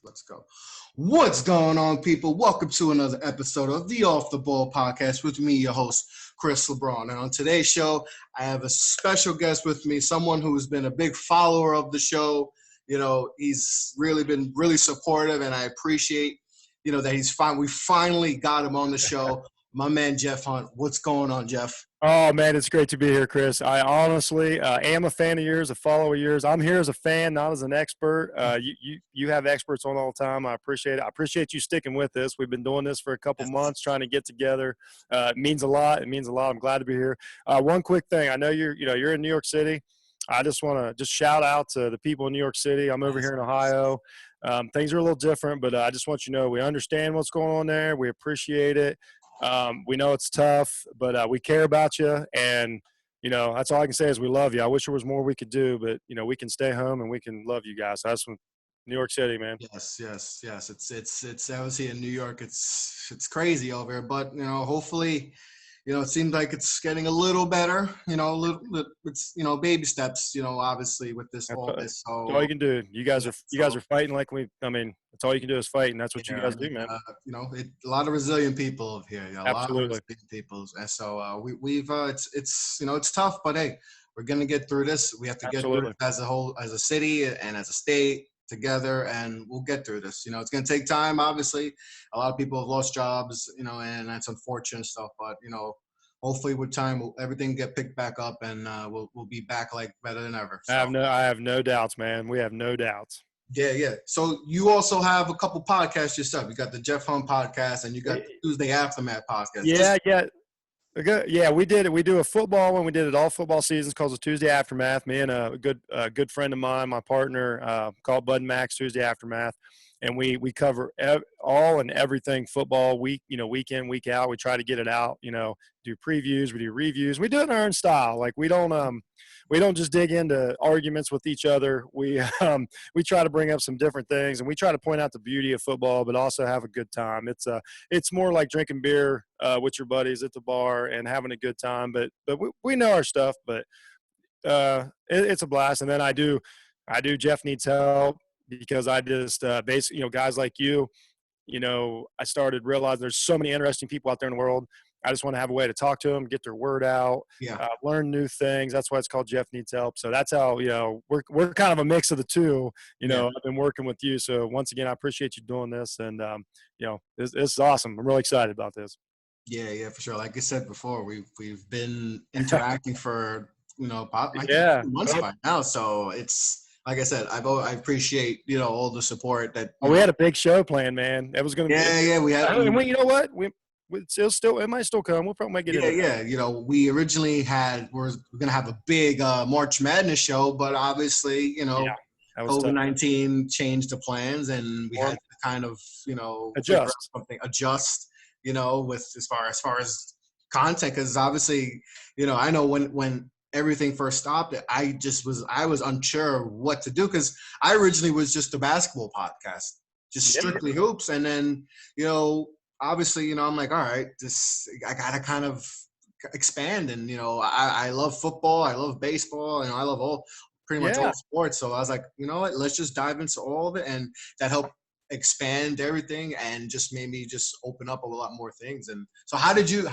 Let's go. What's going on, people? Welcome to another episode of the Off the Ball podcast with me, your host, Chris LeBron. And on today's show, I have a special guest with me, someone who's been a big follower of the show. You know, he's really been really supportive, and I appreciate, that he's fine. We finally got him on the show. My man, Jeff Hunt. What's going on, Jeff? Oh, man, it's great to be here, Chris. I honestly am a fan of yours, a follower of yours. I'm here as a fan, not as an expert. You have experts on all the time. I appreciate it. I appreciate you sticking with this. We've been doing this for a couple months, trying to get together. It means a lot. It means a lot. I'm glad to be here. One quick thing. I know you're in New York City. I just want to just shout out to the people in New York City. I'm over here in Ohio. Things are a little different, but I just want you to know we understand what's going on there. We appreciate it. We know it's tough, but we care about you, and that's all I can say is we love you. I wish there was more we could do, but we can stay home and we can love you guys. So that's from New York City, man. Yes. It's obviously in New York. It's crazy over here, but hopefully, it seems like it's getting a little better. It's baby steps. Obviously with this That's all this. So all you can do. You guys are fighting like that's all you can do is fight, and that's what you guys do, man. A lot of resilient people here. A lot of resilient people, and so we've it's tough, but hey, we're gonna get through this. We have to get through it as a city and as a state together, and we'll get through this. It's gonna take time. Obviously, a lot of people have lost jobs, and that's unfortunate stuff. But hopefully with time, everything get picked back up, and we'll be back like better than ever. So. I have no doubts, man. We have no doubts. Yeah. So you also have a couple podcasts yourself. You got the Jeff Hunt podcast, and you got the Tuesday Aftermath podcast. Yeah. We did it. We do a football one. We did it all football seasons called the Tuesday Aftermath. Me and a good friend of mine, my partner, called Bud Max Tuesday Aftermath. And we cover all and everything football week week in, week out. We try to get it out, do previews, we do reviews. We do it in our own style. Like we don't just dig into arguments with each other. We try to bring up some different things, and we try to point out the beauty of football, but also have a good time. It's more like drinking beer with your buddies at the bar and having a good time. But we know our stuff. But it's a blast. And then I do Jeff Needs Help. Because I just basically, guys like you, I started realizing there's so many interesting people out there in the world. I just want to have a way to talk to them, get their word out, learn new things. That's why it's called Jeff Needs Help. So that's how, we're kind of a mix of the two. I've been working with you. So once again, I appreciate you doing this. And, this is awesome. I'm really excited about this. Yeah, for sure. Like I said before, we've been interacting for, about 2 months by now. So it's, like I said, I appreciate all the support that. We had a big show planned, man. That was going to be. Yeah, we had. And you know what? It might still come. We'll probably make it. Yeah. We originally we're going to have a big March Madness show, but obviously, COVID-19 changed the plans, and we had to kind of adjust. With as far as content, because obviously, I know when everything first stopped, I was unsure what to do, because I originally was just a basketball podcast, just strictly hoops. And then, obviously, I'm like, all right, I got to kind of expand. And, I love football. I love baseball. I love pretty much all sports. So I was like, you know what, let's just dive into all of it. And that helped expand everything and just made me just open up a lot more things. And so how did you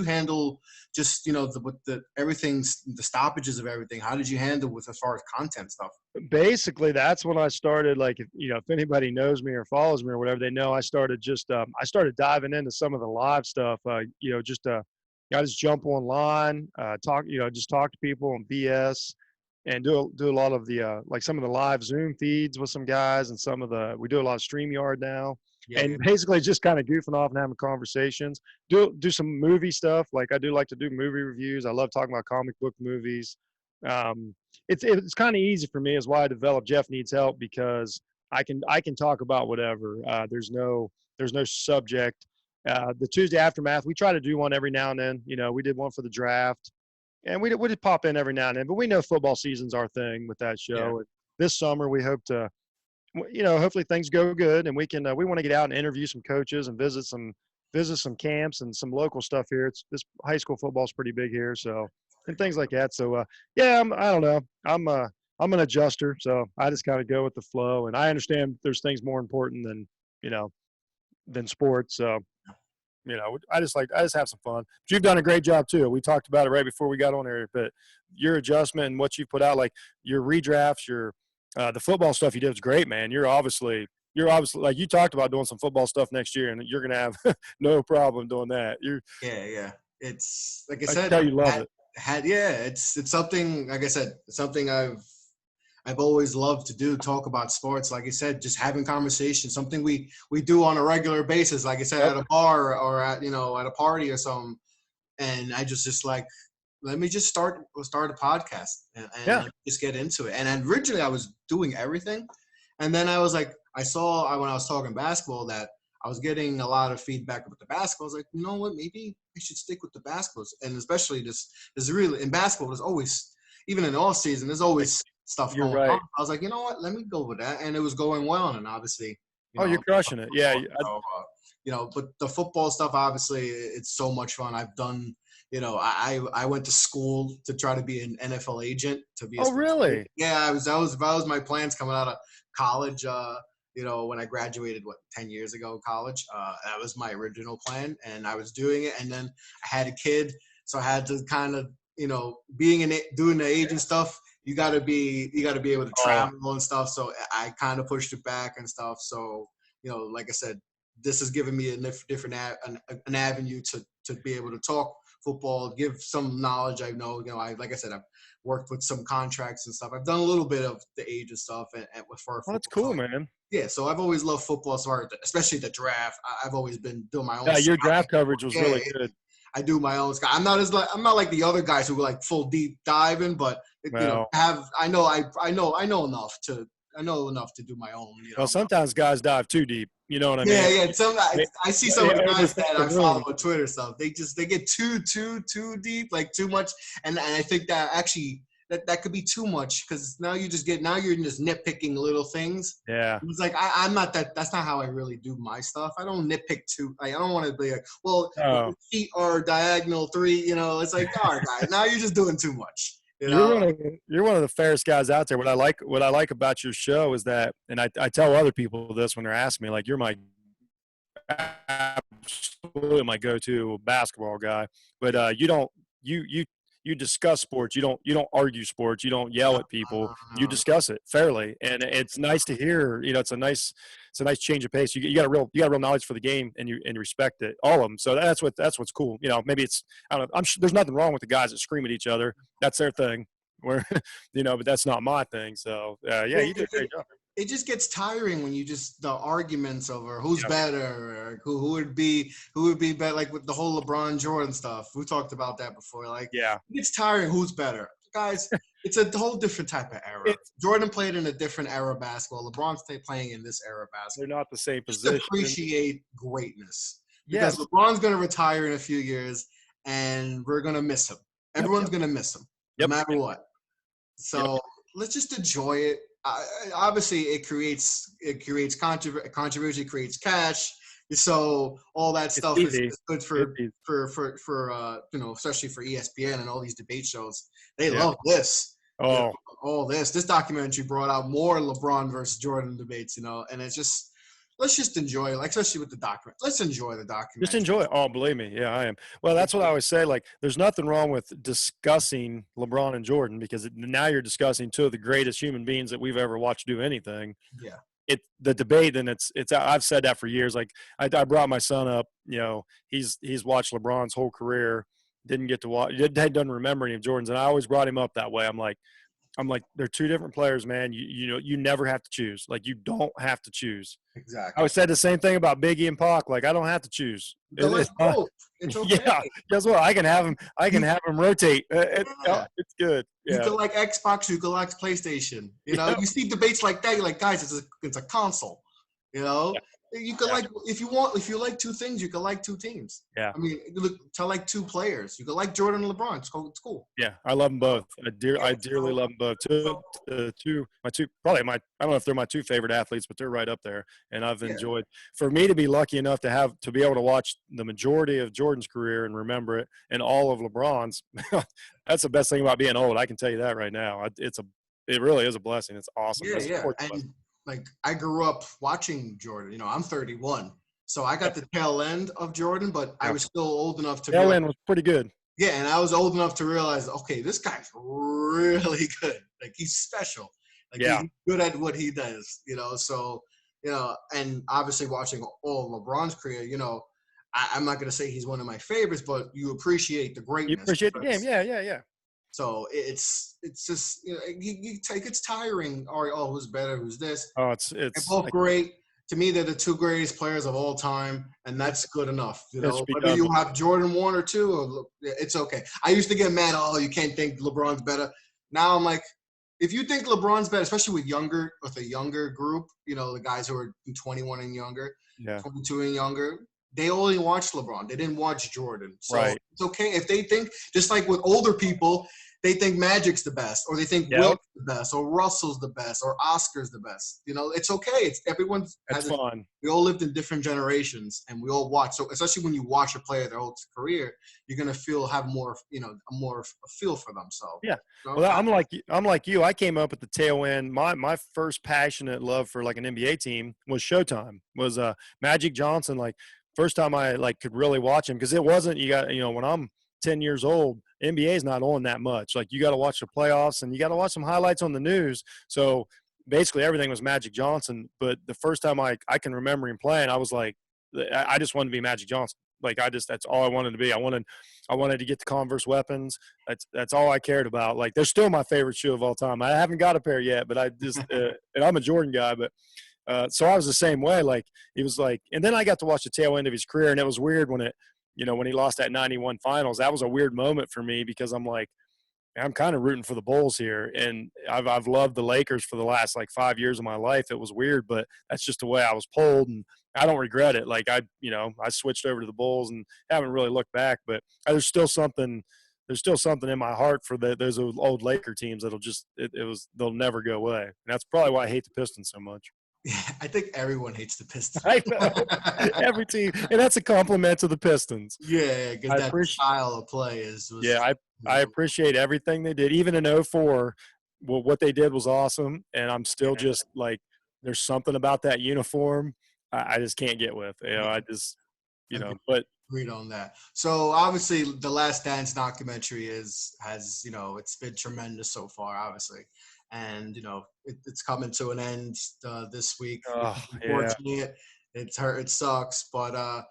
handle just the the stoppages of everything? How did you handle with as far as content stuff? Basically, that's when I started, like, if anybody knows me or follows me or whatever, they know I started diving into some of the live stuff. I just jump online, talk to people and BS, and do a lot of the some of the live Zoom feeds with some guys, and we do a lot of StreamYard now, and basically just kind of goofing off and having conversations. Do some movie stuff. Like I do like to do movie reviews. I love talking about comic book movies. It's kind of easy for me, is why I developed Jeff Needs Help, because I can talk about whatever. There's no subject. The Tuesday Aftermath, we try to do one every now and then. We did one for the draft. And we just pop in every now and then, but we know football season's our thing with that show. Yeah. This summer, we hope to, hopefully things go good, and we want to get out and interview some coaches and visit some camps and some local stuff here. This high school football is pretty big here, so, and things like that. So, I don't know. I'm an adjuster, so I just kind of go with the flow. And I understand there's things more important than, you know, than sports. So, I just have some fun. But you've done a great job too. We talked about it right before we got on there, but your adjustment and what you put out, like your redrafts, the football stuff you did was great, man. You're obviously like you talked about doing some football stuff next year, and you're gonna have no problem doing that. Yeah. It's like I I can said, tell you love it. it's something, like I said, it's something I've always loved to do, talk about sports. Like I said, just having conversations, something we do on a regular basis. Like I said, Yep. at a bar or at at a party or something. And I just like, let me just start a podcast and Yeah. like, just get into it. And originally I was doing everything, and then I was like, I saw when I was talking basketball that I was getting a lot of feedback with the basketball. I was like, you know what, maybe I should stick with the basketballs. And especially there's really in basketball, there's always, even in all season, there's always stuff You're going on. right. I was like, you know what, let me go with that, and it was going well. And obviously, Oh, you're crushing it. Yeah. but the football stuff, obviously, it's so much fun. I've done, I went to school to try to be an NFL agent, to be a Oh, really? yeah, that was my plans coming out of college. When I graduated, 10 years ago, college, that was my original plan, and I was doing it. And then I had a kid, so I had to kind of, doing the agent stuff. You got to be able to travel and stuff. So I kind of pushed it back and stuff. So, like I said, this has given me a different an avenue to be able to talk football, give some knowledge. I know, like I said, I've worked with some contracts and stuff. I've done a little bit of the agent stuff and for Well, that's football. cool, man. Yeah, so I've always loved football, especially the draft. I've always been doing my own. Yeah, your draft scouting. coverage was really good. I do my own. I'm not like the other guys who like full deep diving, but Well, I know enough to do my own. well, sometimes guys dive too deep. You know what I mean? Yeah. I see some of the guys that I follow on Twitter stuff. They get too deep, like too much, and I think that actually that could be too much, because now you're just nitpicking little things. Yeah. It's like I'm not that. That's not how I really do my stuff. I don't nitpick too. I don't want to be like, well, the feet are diagonal 3. It's like, all right, guys, now you're just doing too much. You're one of the fairest guys out there. What I like about your show is that, and I tell other people this when they're asking me, like, you're my absolutely my go-to basketball guy, but you discuss sports. You don't argue sports. You don't yell at people. You discuss it fairly, and it's nice to hear. It's a nice change of pace. You got a real knowledge for the game, and you respect it, all of them. So that's what's cool. Maybe it's, I don't know. I'm sure there's nothing wrong with the guys that scream at each other. That's their thing. Where but that's not my thing. So yeah, you did a great job. It just gets tiring when the arguments over who's better, or who would be better, like with the whole LeBron Jordan stuff. We talked about that before. Like, yeah, it's tiring. Who's better, guys? It's a whole different type of era. Jordan played in a different era of basketball. LeBron's playing in this era of basketball. They're not the same position. Just appreciate greatness, because LeBron's going to retire in a few years, and we're going to miss him. Everyone's going to miss him, no matter what. So let's just enjoy it. Obviously, it creates controversy, creates cash. So all that stuff is good for especially for ESPN and all these debate shows. They love this. All this documentary brought out more LeBron versus Jordan debates. And it's just, let's just enjoy it, like, especially with the document. Let's enjoy the document. Just enjoy it. Oh, believe me. Yeah, I am. Well, that's what I always say. Like, there's nothing wrong with discussing LeBron and Jordan, because now you're discussing two of the greatest human beings that we've ever watched do anything. Yeah. The debate, and it's I've said that for years. Like, I brought my son up. He's watched LeBron's whole career. Didn't get to watch. Doesn't remember any of Jordan's, and I always brought him up that way. I'm like, they're two different players, man. You never have to choose. Like, you don't have to choose. Exactly. I always said the same thing about Biggie and Pac. Like, I don't have to choose. It's okay. Yeah. Guess what? I can have him rotate. It's good. Yeah. You can like Xbox. You can like PlayStation. You see debates like that. You're like, guys, it's a console. Yeah. You could like, if you like two things, you could like two teams. Yeah. I mean, to like two players. You could like Jordan and LeBron. It's cool. Yeah, I love them both. I dearly love them both. I don't know if they're my two favorite athletes, but they're right up there. And I've enjoyed, for me to be lucky enough to be able to watch the majority of Jordan's career and remember it, and all of LeBron's. That's the best thing about being old. I can tell you that right now. It's a it really is a blessing. It's awesome. Yeah, yeah. And like I grew up watching Jordan. You know, I'm 31, so I got the tail end of Jordan, but I was still old enough to tail realize. end was pretty good. Yeah, and I was old enough to realize, okay, this guy's really good. Like he's special. Like he's good at what he does. You know, so you know, and obviously watching all of LeBron's career, you know, I'm not going to say he's one of my favorites, but you appreciate the greatness. You appreciate the game. Yeah. So it's just, you know, you take, it's tiring. Oh, who's better? Who's this? Oh, They're both great. To me, they're the two greatest players of all time, and that's good enough. You know, whether you have Jordan 1 or 2, it's okay. I used to get mad, oh, you can't think LeBron's better. Now I'm like, if you think LeBron's better, especially with a younger group, you know, the guys who are 21 and younger, 22 and younger, they only watched LeBron. They didn't watch Jordan. So it's okay if they think, just like with older people, they think Magic's the best, or they think Wilt's the best, or Russell's the best, or Oscar's the best. You know, it's okay. It's everyone's. That's fun. We all lived in different generations, and we all watch. So especially when you watch a player their whole career, you're gonna have more, you know, a feel for them. So yeah. Well, I'm like you. I came up at the tail end. My first passionate love for like an NBA team was Showtime. Was Magic Johnson. Like first time I like could really watch him, because it wasn't, you got, you know, when I'm 10 years old, NBA is not on that much. Like you got to watch the playoffs and you got to watch some highlights on the news. So basically everything was Magic Johnson. But the first time I can remember him playing, I was like, I just wanted to be Magic Johnson. Like that's all I wanted to be. I wanted to get the Converse weapons. That's all I cared about. Like they're still my favorite shoe of all time. I haven't got a pair yet, but I just and I'm a Jordan guy, but so I was the same way. Like it was like, and then I got to watch the tail end of his career, and it was weird when when he lost that 91 finals. That was a weird moment for me, because I'm like, I'm kind of rooting for the Bulls here, and I've loved the Lakers for the last like 5 years of my life. It was weird, but that's just the way I was pulled, and I don't regret it. Like I switched over to the Bulls and haven't really looked back, but there's still something in my heart for those old Laker teams that'll just they'll never go away. And that's probably why I hate the Pistons so much. Yeah, I think everyone hates the Pistons. I know. Every team. And that's a compliment to the Pistons. Yeah, because that style of play I appreciate everything they did. Even in 2004, what they did was awesome. And I'm still just like, there's something about that uniform I just can't get with. I just, but agreed on that. So obviously the Last Dance documentary has it's been tremendous so far, obviously. And it's coming to an end this week. Unfortunately, it sucks. But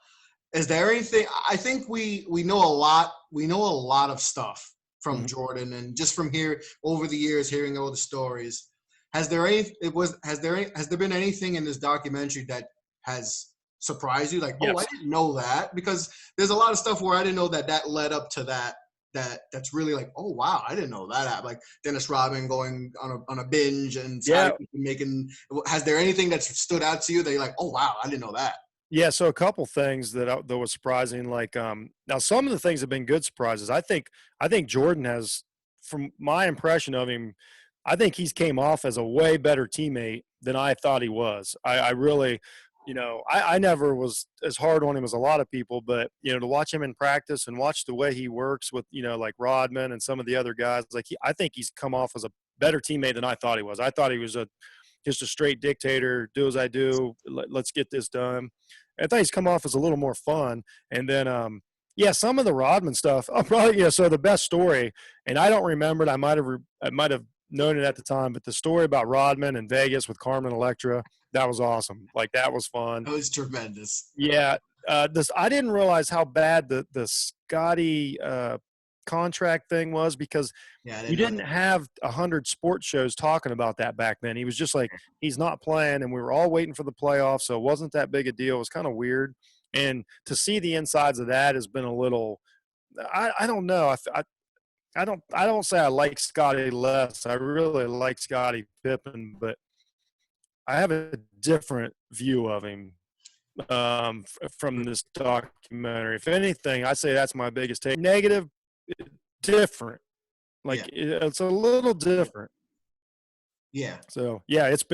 is there anything? I think we know a lot. We know a lot of stuff from Jordan, and just from here over the years, hearing all the stories. Has there been anything in this documentary that has surprised you? Like, I didn't know that, because there's a lot of stuff where I didn't know that led up to that. That's really like, oh wow, I didn't know that. Like Dennis Rodman going on a binge and making. Has there anything that stood out to you that you're like, oh wow, I didn't know that? Yeah, so a couple things that was surprising. Like now, some of the things have been good surprises. I think Jordan has, from my impression of him, I think he's came off as a way better teammate than I thought he was. I really. I never was as hard on him as a lot of people, but, to watch him in practice and watch the way he works with, like Rodman and some of the other guys, like I think he's come off as a better teammate than I thought he was. I thought he was just a straight dictator, do as I do, let's get this done. I thought he's come off as a little more fun. And then, some of the Rodman stuff, probably, so the best story, and I don't remember it, I might have known it at the time, but the story about Rodman in Vegas with Carmen Electra, that was awesome. Like that was fun. That was tremendous. Yeah. I didn't realize how bad the Scotty contract thing was, because you didn't have 100 sports shows talking about that back then. He was just like, he's not playing, and we were all waiting for the playoffs, so it wasn't that big a deal. It was kind of weird. And to see the insides of that has been a little, I don't know. I don't say I like Scotty less. I really like Scottie Pippen, but I have a different view of him from this documentary. If anything, I say that's my biggest take. Negative, different. Like it's a little different. Yeah. So this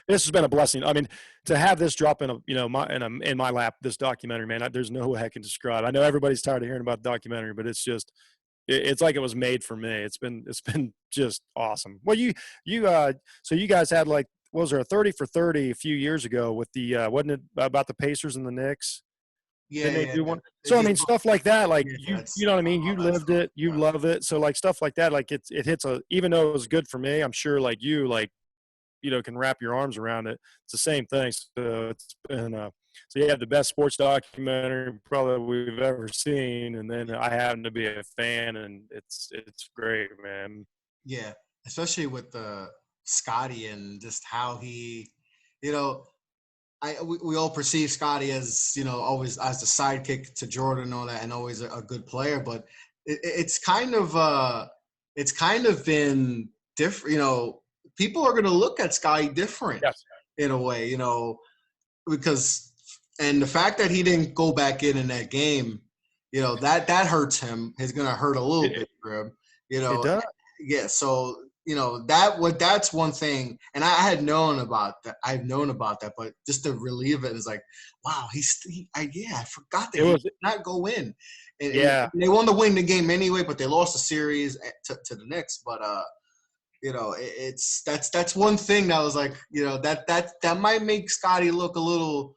has been a blessing. I mean, to have this drop in in my lap, this documentary, man, there's no way I can describe. I know everybody's tired of hearing about the documentary, but it's it's like it was made for me. It's been just awesome. Well, so you guys had like, what was there, a 30 for 30 a few years ago with the wasn't it about the Pacers and the Knicks? Yeah, Didn't they yeah. do one? They So I did. mean, stuff like that, like Yeah, you know what I mean. You all that lived stuff. it, you love it. So like stuff like that, like it hits even though it was good for me, I'm sure like you can wrap your arms around it. It's the same thing. So it's been so you have the best sports documentary probably we've ever seen, and then I happen to be a fan, and it's great, man. Yeah, especially with Scotty and just how he, you know, we all perceive Scotty as, always as the sidekick to Jordan and all that, and always a good player. But it's kind of been different. People are going to look at Scotty different Yes. in a way. Because and the fact that he didn't go back in that game, that hurts him. It's going to hurt a little bit for him. It does. Yeah. So that's one thing, and I had known about that. I've known about that, but just to relieve it is like, wow, I forgot that he did not go in. And they won to win the game anyway, but they lost the series to the Knicks. But that's one thing that was like, that might make Scotty look a little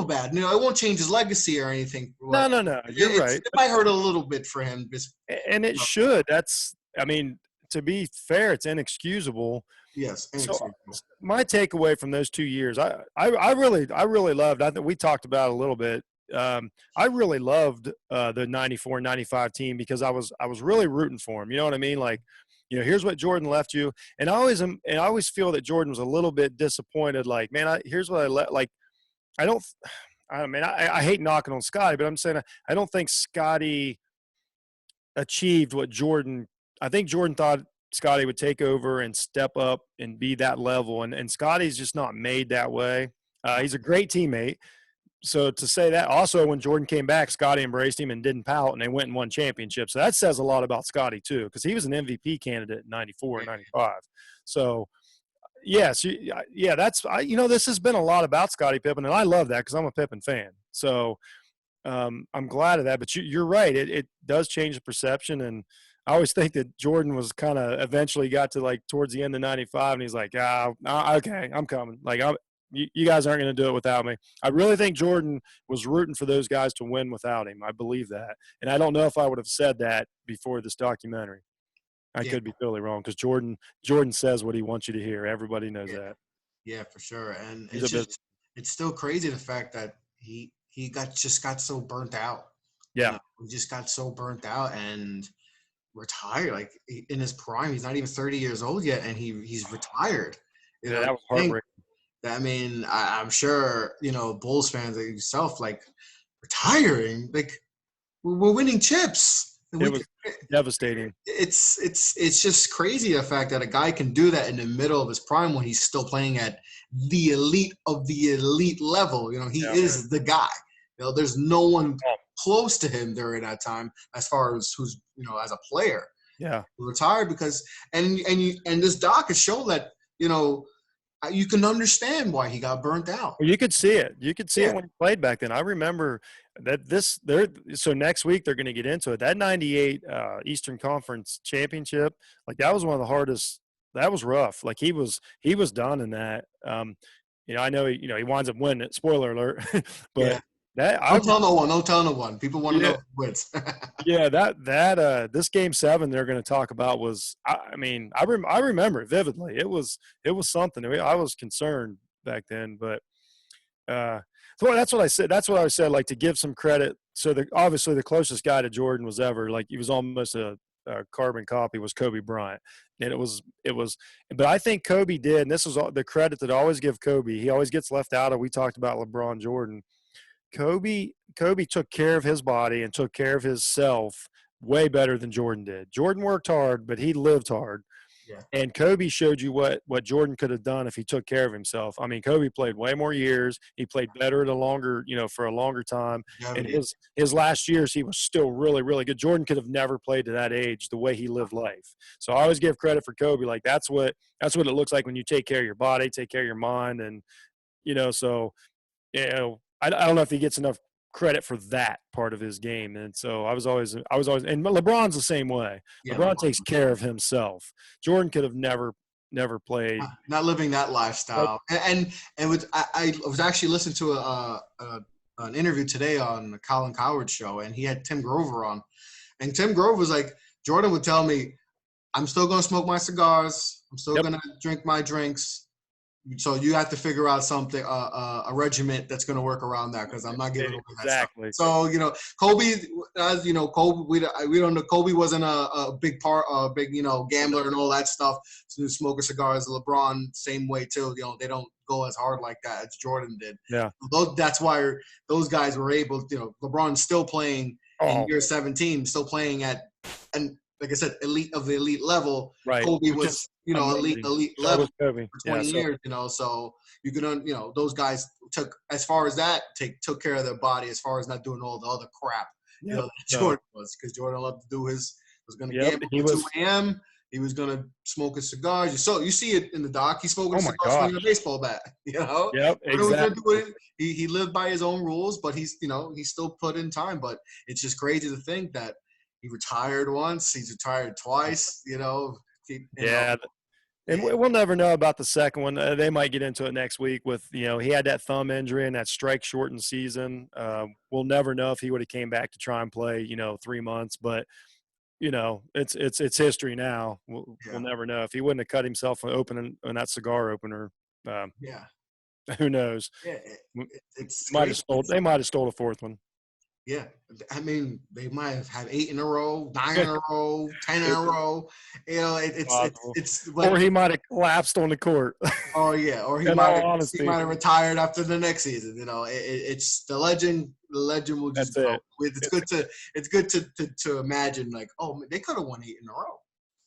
bad. It won't change his legacy or anything. No. You're right. It might hurt a little bit for him. And it should. I mean, to be fair, it's inexcusable. Yes. So my takeaway from those 2 years, I really loved. I think we talked about it a little bit. I really loved the 94, 95 team because I was really rooting for him. You know what I mean? Like, here's what Jordan left you, and I always feel that Jordan was a little bit disappointed. Like, man, here's what I let. Like, I hate knocking on Scotty, but I'm saying I don't think Scotty achieved what Jordan. I think Jordan thought Scotty would take over and step up and be that level, and Scotty's just not made that way. He's a great teammate. So to say that, also when Jordan came back, Scotty embraced him and didn't pout, and they went and won championships. So that says a lot about Scotty too, because he was an MVP candidate in 94 and 95. So yes, this has been a lot about Scottie Pippen, and I love that because I'm a Pippen fan. So I'm glad of that. But you're right; it does change the perception, and I always think that Jordan was kind of eventually got to like towards the end of 95, and he's like, okay, I'm coming. Like you guys aren't going to do it without me. I really think Jordan was rooting for those guys to win without him. I believe that, and I don't know if I would have said that before this documentary. I could be totally wrong because Jordan says what he wants you to hear. Everybody knows that. Yeah, for sure. And it's still crazy the fact that he just got so burnt out. Yeah, he just got so burnt out and retired. Like in his prime, he's not even 30 years old yet, and he's retired. That was heartbreaking. I mean, I'm sure Bulls fans like yourself, like retiring, like we're winning chips. It was devastating. It's just crazy the fact that a guy can do that in the middle of his prime when he's still playing at the elite of the elite level. He is the guy. There's no one close to him during that time as far as who's as a player. Yeah, retired because and this doc has shown that you can understand why he got burnt out. Well, you could see it. You could see it when he played back then. I remember that so next week they're going to get into it. That 98 Eastern Conference championship, like that was one of the hardest. That was rough. Like he was done in that. I know he winds up winning it. Spoiler alert. But don't tell no one. People want to know who wins. This game 7 they're going to talk about was. I remember it vividly. It was something. I was concerned back then, but so that's what I said. That's what I said. Like to give some credit. So obviously the closest guy to Jordan was ever. Like he was almost a carbon copy was Kobe Bryant, and it was. But I think Kobe did, and this is the credit that I always give Kobe. He always gets left out of. We talked about LeBron Jordan. Kobe took care of his body and took care of himself way better than Jordan did. Jordan worked hard, but he lived hard. Yeah. And Kobe showed you what Jordan could have done if he took care of himself. I mean, Kobe played way more years. He played better for a longer time. And his last years, he was still really, really good. Jordan could have never played to that age the way he lived life. So I always give credit for Kobe. Like that's what it looks like when you take care of your body, take care of your mind. And, I don't know if he gets enough credit for that part of his game. And so I was always, and LeBron's the same way. Yeah, LeBron takes care of himself. Jordan could have never played. Not living that lifestyle. And I was actually listening to an interview today on the Colin Cowherd show, and he had Tim Grover on. And Tim Grover was like, Jordan would tell me, I'm still going to smoke my cigars. I'm still going to drink my drinks. So you have to figure out something, a regiment that's going to work around that, because I'm not giving away that stuff. So, Kobe, as you know, Kobe, we don't know, Kobe wasn't a big gambler and all that stuff. So smoking cigars, LeBron, same way too. They don't go as hard like that as Jordan did. Yeah. That's why those guys were able, LeBron's still playing in year 17, still playing at, and like I said, elite of the elite level. Right. Kobe was, elite level for 20 years, so you can, those guys took took care of their body as far as not doing all the other crap, that Jordan was, because Jordan loved to do was going to gamble at 2 a.m. He was going to smoke his cigars. You see it in the doc. He's smoking cigars swinging a baseball bat, Yep, exactly. He lived by his own rules, but he's still put in time. But it's just crazy to think that he retired once, he's retired twice, And we'll never know about the second one. They might get into it next week with, he had that thumb injury and that strike-shortened season. We'll never know if he would have came back to try and play, 3 months. But, it's history now. We'll never know. If he wouldn't have cut himself opening on that cigar opener, who knows? Yeah, they might have stole a fourth one. Yeah, I mean, they might have had 8 in a row, 9 in a row, 10 in a row. It's or he might have collapsed on the court. Oh yeah, or he might have retired after the next season. It's the legend. The legend will just go. It's good to imagine, like, oh, they could have won 8 in a row.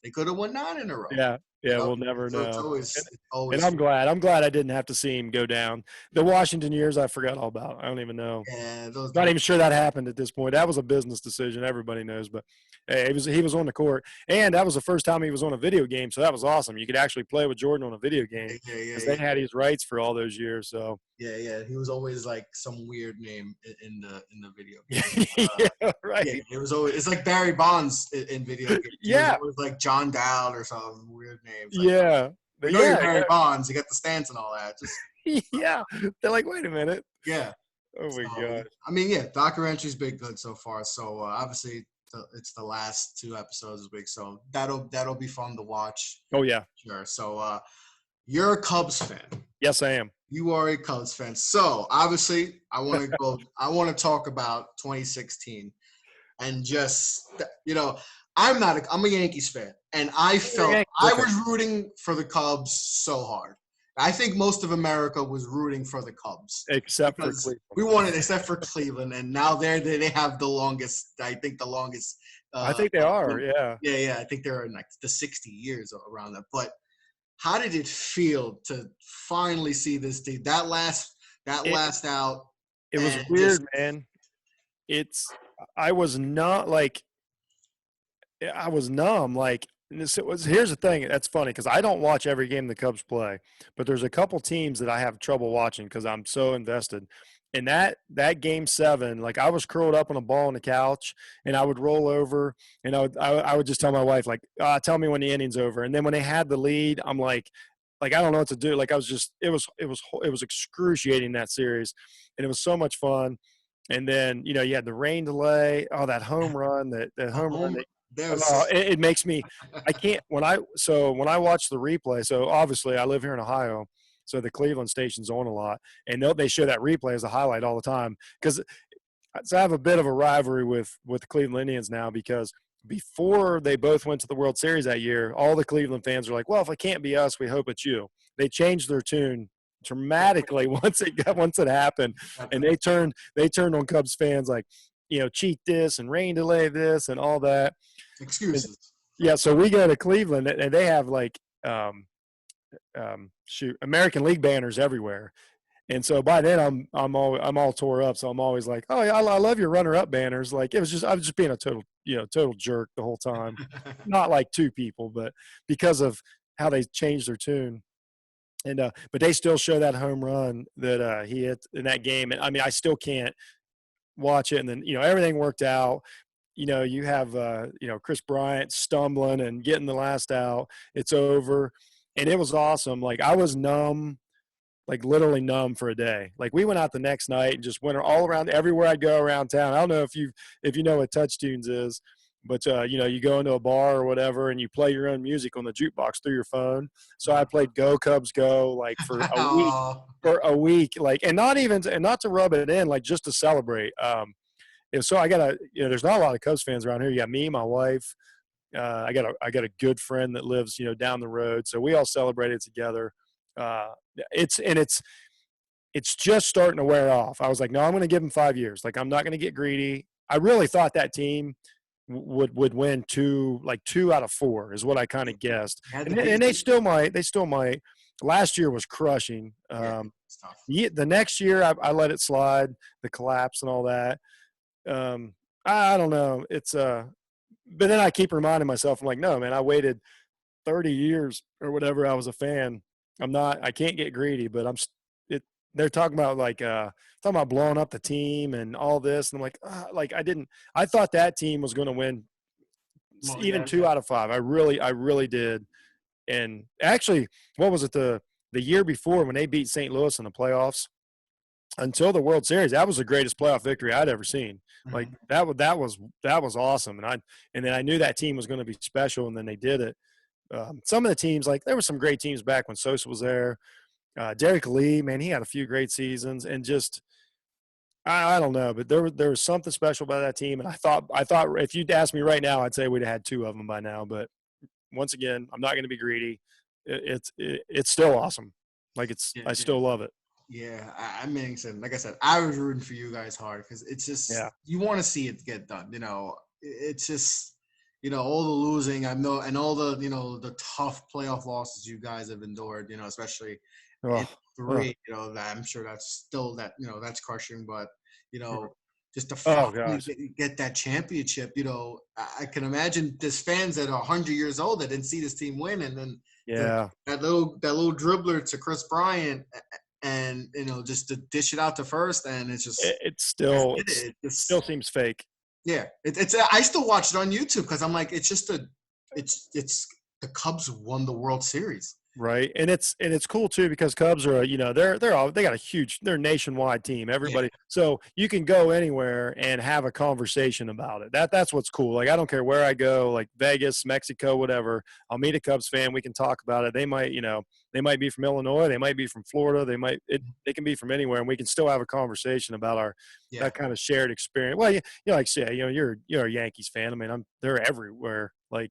They could have won 9 in a row. Yeah. Yeah, we'll never know. It's always and I'm glad I didn't have to see him go down. The Washington years I forgot all about. I don't even know. Yeah, not even sure that happened at this point. That was a business decision. Everybody knows, but hey, he was on the court, and that was the first time he was on a video game. So that was awesome. You could actually play with Jordan on a video game. Because they had his rights for all those years. So yeah, he was always like some weird name in the video game. Yeah, right. Yeah, it was always, it's like Barry Bonds in video games. Yeah, it was like John Dowd or some weird name. Like, yeah. You're Barry Bonds. You got the stance and all that. Just yeah. They're like, wait a minute. Yeah. Oh my God. I mean, yeah, documentary's been good so far. So obviously it's the last 2 episodes this week. So that'll be fun to watch. Oh yeah. Sure. So you're a Cubs fan. Yes, I am. You are a Cubs fan. So obviously I want to talk about 2016 and just, I'm a Yankees fan, and I felt I was rooting for the Cubs so hard. I think most of America was rooting for the Cubs, except for Cleveland. We wanted, except for Cleveland, and now they have the longest. I think the longest. I think they are. Yeah. Yeah. I think they're in like the 60 years around that. But how did it feel to finally see this team? That last out. It was weird, man. I was not like. I was numb. Like, here's the thing. That's funny because I don't watch every game the Cubs play, but there's a couple teams that I have trouble watching because I'm so invested. And that game 7, like, I was curled up on a ball on the couch, and I would roll over, and I would just tell my wife, like, tell me when the inning's over. And then when they had the lead, I'm like I don't know what to do. Like, I was just it was excruciating, that series, and it was so much fun. And then you had the rain delay. Oh, that home run, that home run. It makes me – I can't – when I watch the replay – so obviously I live here in Ohio, so the Cleveland station's on a lot, and they show that replay as a highlight all the time because I have a bit of a rivalry with the Cleveland Indians now because before they both went to the World Series that year, all the Cleveland fans are like, well, if it can't be us, we hope it's you. They changed their tune dramatically once it happened, and they turned on Cubs fans like – cheat this and rain delay this and all that. Excuses. Yeah, so we go to Cleveland and they have like American League banners everywhere. And so by then I'm all tore up. So I'm always like, oh yeah, I love your runner-up banners. Like I was just being a total jerk the whole time. Not like 2 people, but because of how they changed their tune. And but they still show that home run that he hit in that game. And I mean, I still can't. watch it. And then, everything worked out. You have, Chris Bryant stumbling and getting the last out. It's over. And it was awesome. Like, I was numb, like literally numb for a day. Like, we went out the next night and just went all around everywhere I'd go around town. I don't know if you know what Touch Tunes is, but, you go into a bar or whatever and you play your own music on the jukebox through your phone. So I played Go Cubs Go, like, for a week, like, and not to rub it in, like, just to celebrate. And so I got there's not a lot of Cubs fans around here. You got me, my wife. I got a good friend that lives, down the road. So we all celebrated together. It's just starting to wear off. I was like, no, I'm going to give them 5 years. Like, I'm not going to get greedy. I really thought that team would win two out of 4 is what I kind of guessed. And they still might. Last year was crushing. The next year I let it slide, the collapse and all that. I don't know. It's but then I keep reminding myself, I'm like, no, man, I waited 30 years or whatever. I was a fan. I can't get greedy, but they're talking about blowing up the team and all this. And I'm like, I thought that team was going to win even 2 out of 5. I really did. And actually, what was it? The year before when they beat St. Louis in the playoffs, until the World Series, that was the greatest playoff victory I'd ever seen. Like, that was awesome. And then I knew that team was going to be special, and then they did it. Some of the teams, like, there were some great teams back when Sosa was there. Derek Lee, man, he had a few great seasons, and just I don't know, but there was something special about that team. And I thought if you'd asked me right now, I'd say we'd have had 2 of them by now. But once again, I'm not going to be greedy. It's still awesome. Like, I still love it. Yeah, I mean, like I said, I was rooting for you guys hard because it's just you want to see it get done. It's just all the losing I know and all the the tough playoff losses you guys have endured. Especially in 3. That I'm sure that's still that's crushing. But just to finally get that championship. I can imagine there's fans that are 100 years old that didn't see this team win, and then that little dribbler to Chris Bryant. And just to dish it out to first, and it's just it still seems fake. Yeah, it's I still watch it on YouTube because I'm like, it's just it's the Cubs won the World Series. Right, and it's cool too because Cubs are they got a huge, they're a nationwide team. Everybody, so you can go anywhere and have a conversation about it. That's what's cool. Like, I don't care where I go, like Vegas, Mexico, whatever. I'll meet a Cubs fan. We can talk about it. They might be from Illinois. They might be from Florida. They can be from anywhere, and we can still have a conversation about that kind of shared experience. Well, like I say, you're a Yankees fan. I mean, they're everywhere. Like,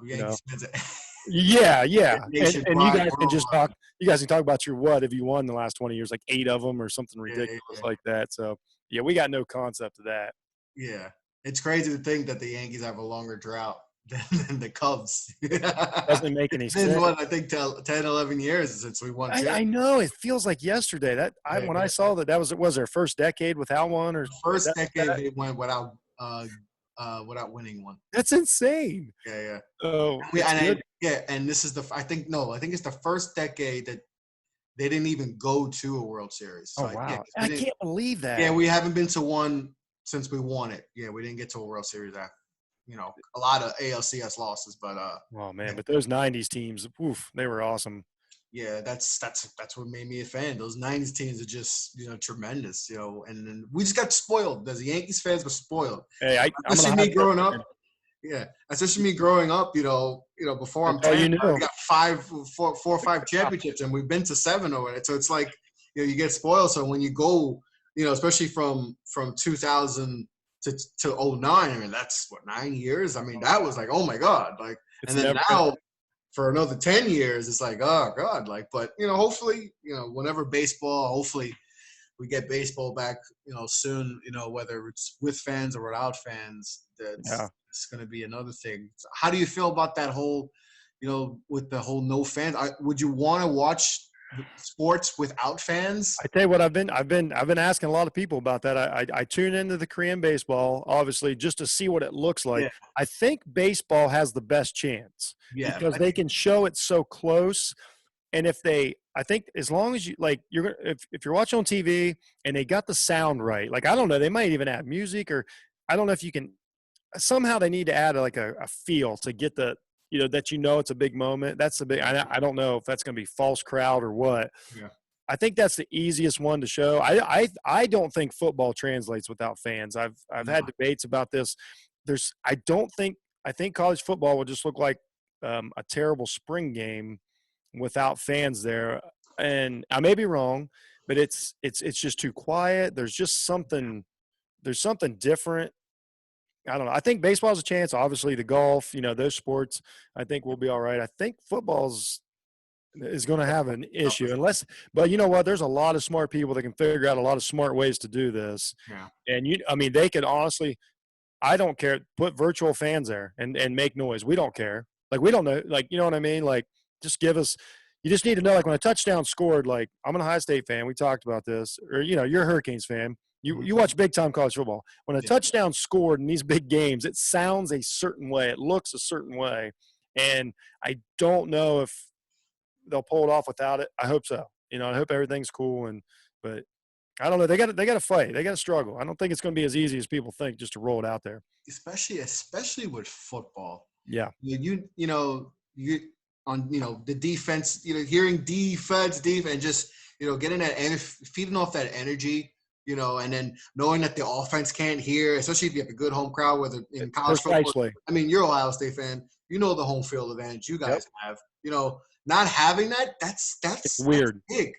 Yankees fans. Yeah. And you guys can just talk. You guys can talk about what have you won the last 20 years, like 8 of them or something ridiculous like that. So we got no concept of that. Yeah, it's crazy to think that the Yankees have a longer drought than the Cubs. Doesn't make any sense. It's been I think 10, 11 years since we won. I know it feels like yesterday. When I saw that was their first decade without one, or first decade they went without winning one. That's insane. Yeah. Oh, and this is I think it's the first decade that they didn't even go to a World Series. So wow! I can't believe that. Yeah, we haven't been to one since we won it. Yeah, we didn't get to a World Series after. A lot of ALCS losses, but oh man, but those '90s teams, they were awesome. Yeah, that's what made me a fan. Those '90s teams are just tremendous. And then we just got spoiled. The Yankees fans were spoiled. Hey, especially me growing up. Yeah, especially me growing up. Before I'm 10, we got 4 or 5 championships, and we've been to 7 over it. So it's like you get spoiled. So when you go, especially from 2000 to 2009, I mean that's 9 years. I mean that was like, oh my God, like, and then now. For another 10 years, it's like, oh God, like, but hopefully, whenever baseball, hopefully we get baseball back, soon, whether it's with fans or without fans, it's going to be another thing. So how do you feel about that whole, with the whole no fans? Would you want to watch sports without fans? I tell you what, I've been asking a lot of people about that. I tune into the Korean baseball, obviously, just to see what it looks like. Yeah. I think baseball has the best chance because they can show it so close. And I think as long as you like, if you're watching on TV and they got the sound right, like I don't know, they might even add music, or I don't know if you can somehow they need to add like a feel to get the that it's a big moment. That's the big. I don't know if that's going to be false crowd or what. Yeah. I think that's the easiest one to show. I don't think football translates without fans. I've had debates about this. I think college football would just look like a terrible spring game without fans there. And I may be wrong, but it's just too quiet. There's something different. I don't know. I think baseball has a chance. Obviously, the golf, those sports, I think we'll be all right. I think football's is going to have an issue but you know what? There's a lot of smart people that can figure out a lot of smart ways to do this. Yeah. And they could honestly, I don't care. Put virtual fans there and make noise. We don't care. Like, we don't know. Like, you know what I mean? Like, just give us. You just need to know. Like, when a touchdown scored. Like, I'm an Ohio State fan. We talked about this. Or you're a Hurricanes fan. You watch big time college football. When a touchdown scored in these big games, it sounds a certain way. It looks a certain way, and I don't know if they'll pull it off without it. I hope so. I hope everything's cool. But I don't know. They got to fight. They got to struggle. I don't think it's going to be as easy as people think just to roll it out there. Especially with football. Yeah. You on the defense. Hearing defense, and just getting that and feeding off that energy. And then knowing that the offense can't hear, especially if you have a good home crowd, whether in college football. I mean, you're an Ohio State fan. You know the home field advantage you guys have. Not having that's weird. That's big.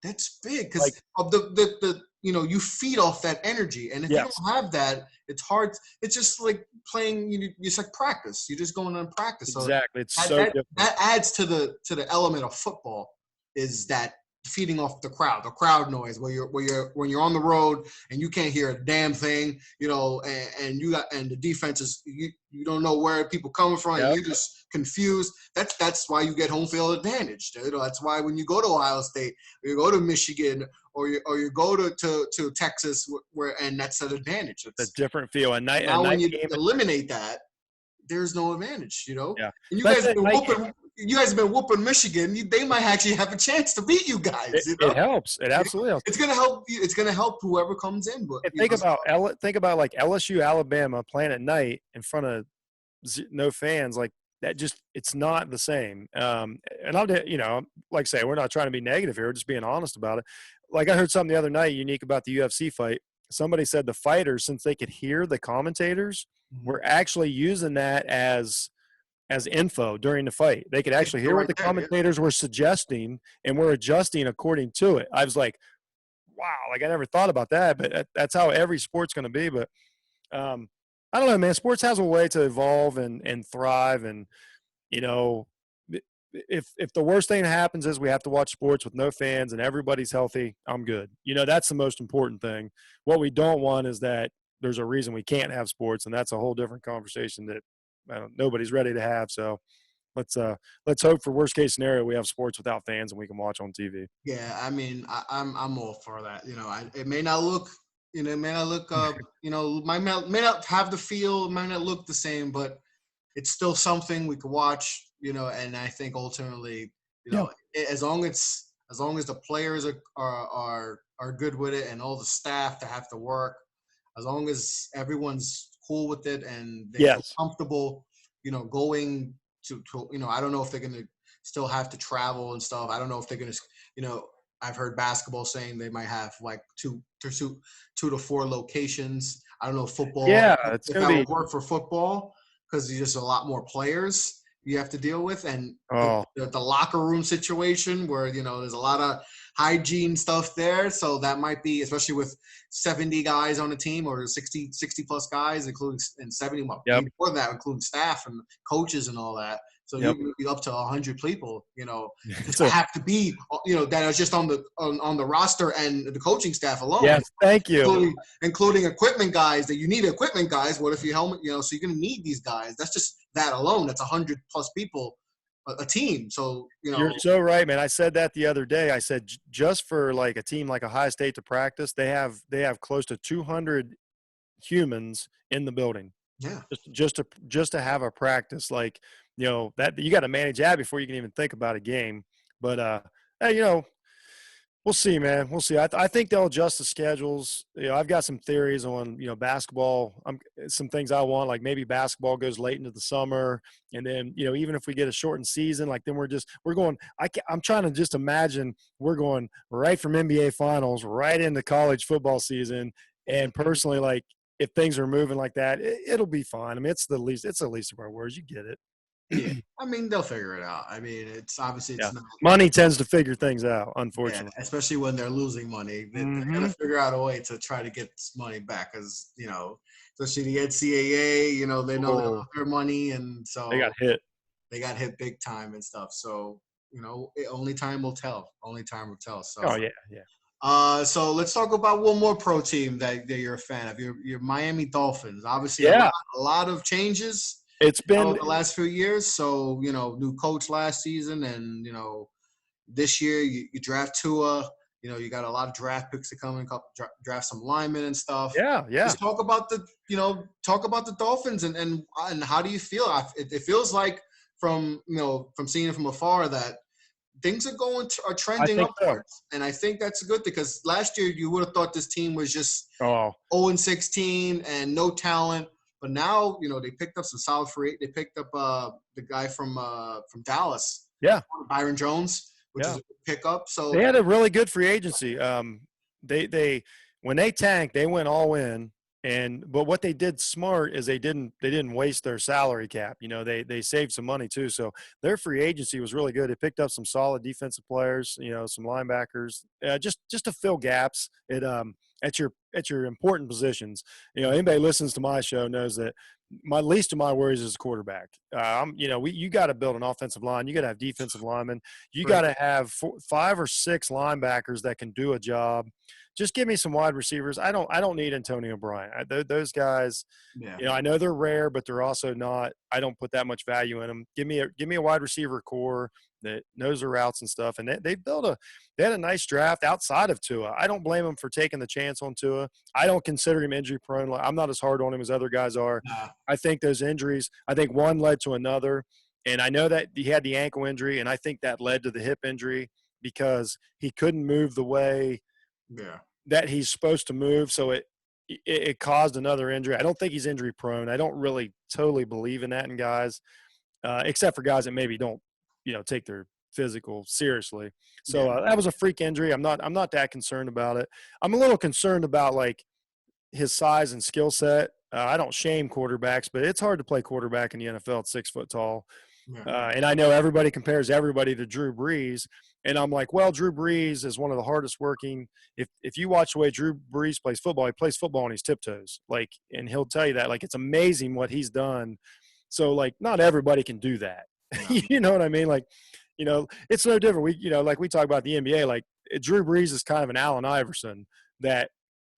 That's big because of the you feed off that energy, and if you don't have that, it's hard. It's just like playing. It's like practice. You're just going on practice. Exactly. It's different. That adds to the element of football is that feeding off the crowd noise when you're on the road and you can't hear a damn thing, and the defense is you don't know where people coming from and you're just confused. That's why you get home field advantage. That's why when you go to Ohio State or you go to Michigan or you go to Texas and that's an advantage. It's a different feel. And now when you eliminate that, there's no advantage. Yeah. And you guys have been whooping Michigan. They might actually have a chance to beat you guys. It helps. It absolutely helps. It's gonna help you. It's gonna help whoever comes in. But think about like LSU, Alabama playing at night in front of no fans. Like that, it's not the same. And I'll like I say, we're not trying to be negative here. We're just being honest about it. Like I heard something the other night unique about the UFC fight. Somebody said the fighters, since they could hear the commentators, were actually using that as info during the fight. They could actually hear what the commentators were suggesting and were adjusting according to it. I was like, wow, like I never thought about that, but that's how every sport's going to be. But I don't know, man, sports has a way to evolve and thrive. And, if the worst thing that happens is we have to watch sports with no fans and everybody's healthy, I'm good. That's the most important thing. What we don't want is that there's a reason we can't have sports, and that's a whole different conversation that nobody's ready to have. So let's hope for worst case scenario we have sports without fans and we can watch on TV. Yeah, I mean, I'm all for that. It may not look, may not have the feel, it might not look the same, but it's still something we could watch. And I think ultimately, as long as the players are good with it and all the staff that have to work, as long as everyone's cool with it and they feel comfortable, going to I don't know if they're going to still have to travel and stuff. I don't know if they're going to, I've heard basketball saying they might have like two to four locations. I don't know if football. Yeah, if that would work for football because there's just a lot more players you have to deal with, and the locker room situation where there's a lot of hygiene stuff there, so that might be, especially with 70 guys on a team or 60 plus guys, including and 70 more than that, including staff and coaches and all that. So you'd be up to 100 people, have to be, that are just on the roster and the coaching staff alone. Yes, thank you. Including equipment guys that you need equipment guys. What if your helmet, so you're going to need these guys. That's just that alone. That's 100 plus people, a team. So, You're so right, man. I said that the other day. I said just for like a team like Ohio State to practice, they have close to 200 humans in the building. Yeah. Just to have a practice, like, that you got to manage that before you can even think about a game. But hey, we'll see, man. We'll see. I think they'll adjust the schedules. I've got some theories on, basketball. Some things I want, like maybe basketball goes late into the summer. And then, even if we get a shortened season, like then we're going – I'm trying to just imagine we're going right from NBA finals right into college football season. And personally, like if things are moving like that, it'll be fine. I mean, it's the least of our worries. You get it. Yeah, I mean they'll figure it out. I mean, it's obviously it's not money tends to figure things out, unfortunately. Yeah, especially when they're losing money, they're gonna figure out a way to try to get this money back because especially the NCAA, they know they love their money, and so they got hit. They got hit big time and stuff. So only time will tell. Only time will tell. So. Oh yeah. So let's talk about one more pro team that you're a fan of. Your Miami Dolphins. Obviously, a lot of changes. It's been the last few years. So, new coach last season and, this year you draft Tua, you got a lot of draft picks to come and draft some linemen and stuff. Yeah. Just talk about the Dolphins and how do you feel? It feels like from seeing it from afar that things are trending upwards. So. And I think that's good because last year you would have thought this team was just 0-16 and no talent. But now, they picked up some solid free. They picked up the guy from Dallas. Yeah. Byron Jones, which is a good pickup. So they had a really good free agency. They when they tanked, they went all in. But what they did smart is they didn't waste their salary cap. They saved some money too. So their free agency was really good. They picked up some solid defensive players, some linebackers, just to fill gaps at your important positions. Anybody listens to my show knows that my least of my worries is the quarterback. You got to build an offensive line. You got to have defensive linemen. You got to have 5 or 6 linebackers that can do a job. Just give me some wide receivers. I don't need Antonio Bryant. Those guys, I know they're rare, but they're also not. I don't put that much value in them. Give me a wide receiver core that knows their routes and stuff. And they had a nice draft outside of Tua. I don't blame them for taking the chance on Tua. I don't consider him injury prone. I'm not as hard on him as other guys are. Nah. I think those injuries. I think one led to another, and I know that he had the ankle injury, and I think that led to the hip injury because he couldn't move the way. Yeah. That he's supposed to move, so it caused another injury. I don't think he's injury prone. I don't really totally believe in that in guys, except for guys that maybe don't, take their physical seriously. So that was a freak injury. I'm not that concerned about it. I'm a little concerned about like his size and skill set. I don't shame quarterbacks, but it's hard to play quarterback in the NFL at 6 foot tall. Yeah. And I know everybody compares everybody to Drew Brees. And I'm like, well, Drew Brees is one of the hardest working. If you watch the way Drew Brees plays football, he plays football on his tiptoes. And he'll tell you that. It's amazing what he's done. So, not everybody can do that. No. You know what I mean? It's no different. We talk about the NBA. Drew Brees is kind of an Allen Iverson that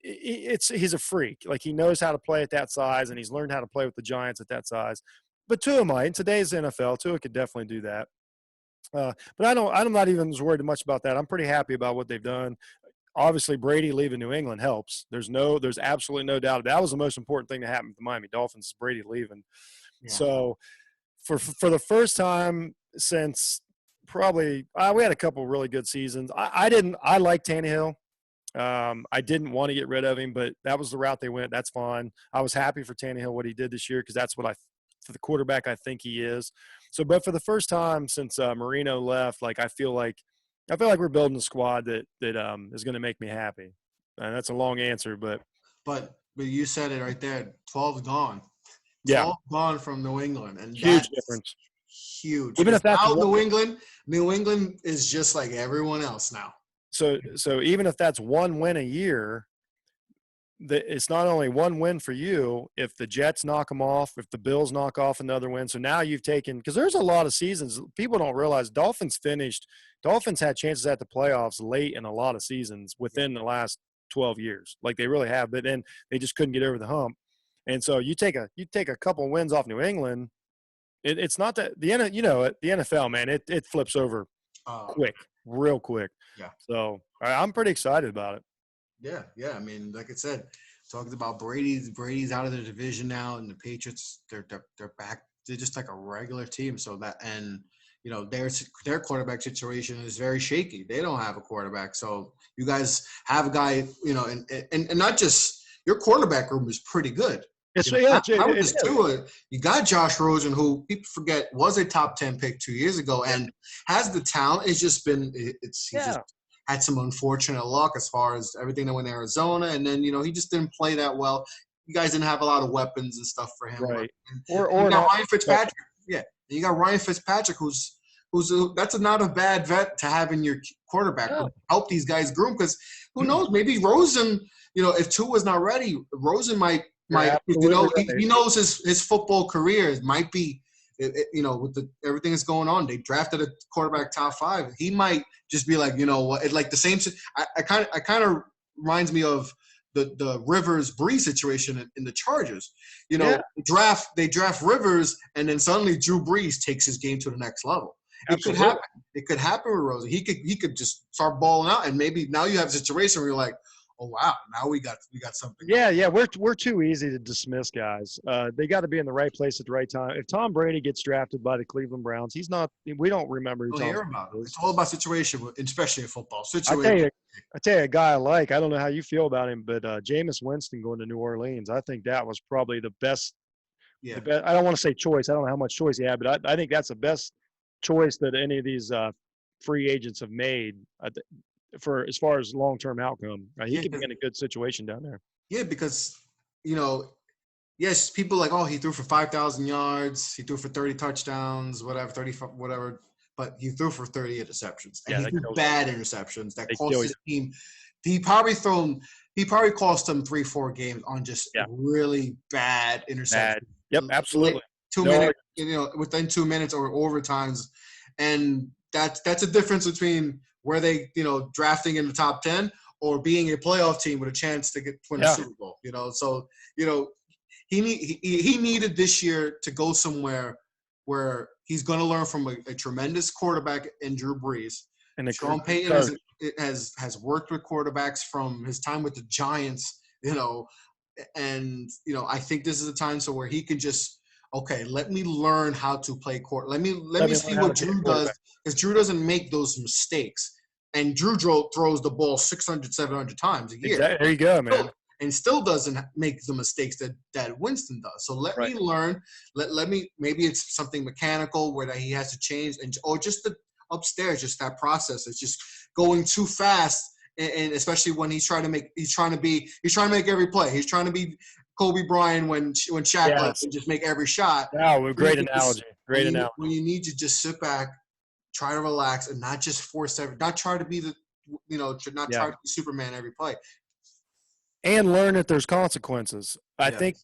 he's a freak. He knows how to play at that size, and he's learned how to play with the Giants at that size. But Tua might. In today's NFL, Tua could definitely do that. But I'm not even as worried much about that. I'm pretty happy about what they've done. Obviously, Brady leaving New England helps. There's absolutely no doubt. That was the most important thing to happen with the Miami Dolphins is Brady leaving. Yeah. So for the first time since probably we had a couple really good seasons. I like Tannehill. I didn't want to get rid of him, but that was the route they went. That's fine. I was happy for Tannehill what he did this year because that's what for the quarterback I think he is. So, but for the first time since Marino left, I feel like we're building a squad that is going to make me happy. And that's a long answer, but you said it right there. 12 gone. 12 gone from New England, and huge difference. Huge. Even if that's now New England is just like everyone else now. So even if that's one win a year, it's not only one win for you. If the Jets knock them off, if the Bills knock off another win, so now you've taken because there's a lot of seasons people don't realize. Dolphins had chances at the playoffs late in a lot of seasons within the last 12 years, they really have. But then they just couldn't get over the hump. And so you take a couple wins off New England. It's not that the NFL, man, it flips over real quick. Yeah. So I'm pretty excited about it. Yeah. I mean, like I said, talked about Brady's out of the division now, and the Patriots they're back. They're just like a regular team. So that, and their quarterback situation is very shaky. They don't have a quarterback. So you guys have a guy, and not just your quarterback room is pretty good. You got Josh Rosen, who people forget was a top 10 pick 2 years ago and has the talent. It's just been he's just had some unfortunate luck as far as everything that went to Arizona, and then he just didn't play that well. You guys didn't have a lot of weapons and stuff for him. Right. Or you got Ryan Fitzpatrick. Yeah, you got Ryan Fitzpatrick, who's not a bad vet to have in your quarterback. No. Help these guys groom, because who knows? Maybe Rosen. If Tua's not ready, Rosen might. He knows his football career. It might be, with everything that's going on. They drafted a quarterback top 5. He might just be like, what? Like the same. I kind of reminds me of the Rivers Brees situation in the Chargers. They draft Rivers, and then suddenly Drew Brees takes his game to the next level. Absolutely. It could happen. It could happen with Rosen. He could just start balling out, and maybe now you have a situation where you're like, oh wow, now we got something. Yeah, we're too easy to dismiss guys. They got to be in the right place at the right time. If Tom Brady gets drafted by the Cleveland Browns, he's not. We don't remember. We'll hear about it. It's all about situation, especially in football. Situation. I tell you, a guy I like. I don't know how you feel about him, but Jameis Winston going to New Orleans. I think that was probably the best. Yeah. I don't want to say choice. I don't know how much choice he had, but I think that's the best choice that any of these free agents have made. For as far as long-term outcome, right? He could be in a good situation down there. Yeah, because, yes, people like, oh, he threw for 5,000 yards. He threw for 30 touchdowns, whatever, 35, whatever. But he threw for 30 interceptions. And he threw bad interceptions that cost his team. He probably cost him 3-4 games on just really bad interceptions. Yep, absolutely. 2 minutes, within 2 minutes or overtimes. And that's a difference between where they, drafting in the top 10 or being a playoff team with a chance to win a Super Bowl, So, he needed this year to go somewhere where he's going to learn from a tremendous quarterback in Drew Brees. And Sean Payton has worked with quarterbacks from his time with the Giants, and, I think this is a time where he can just, okay, let me learn how to play court. Let me see what Drew does, because Drew doesn't make those mistakes. And Drew throws the ball 600, 700 times a year. There you go, man. And still doesn't make the mistakes that Winston does. So let me learn. Let me, maybe it's something mechanical where that he has to change, or just the upstairs, just that process. It's just going too fast. And especially when he's trying to make every play. He's trying to be Kobe Bryant when Shaq left and just make every shot. Wow, great analogy. Great analogy. When you need to just sit back, try to relax, and not just not try to be try to be Superman every play. And learn that there's consequences. I think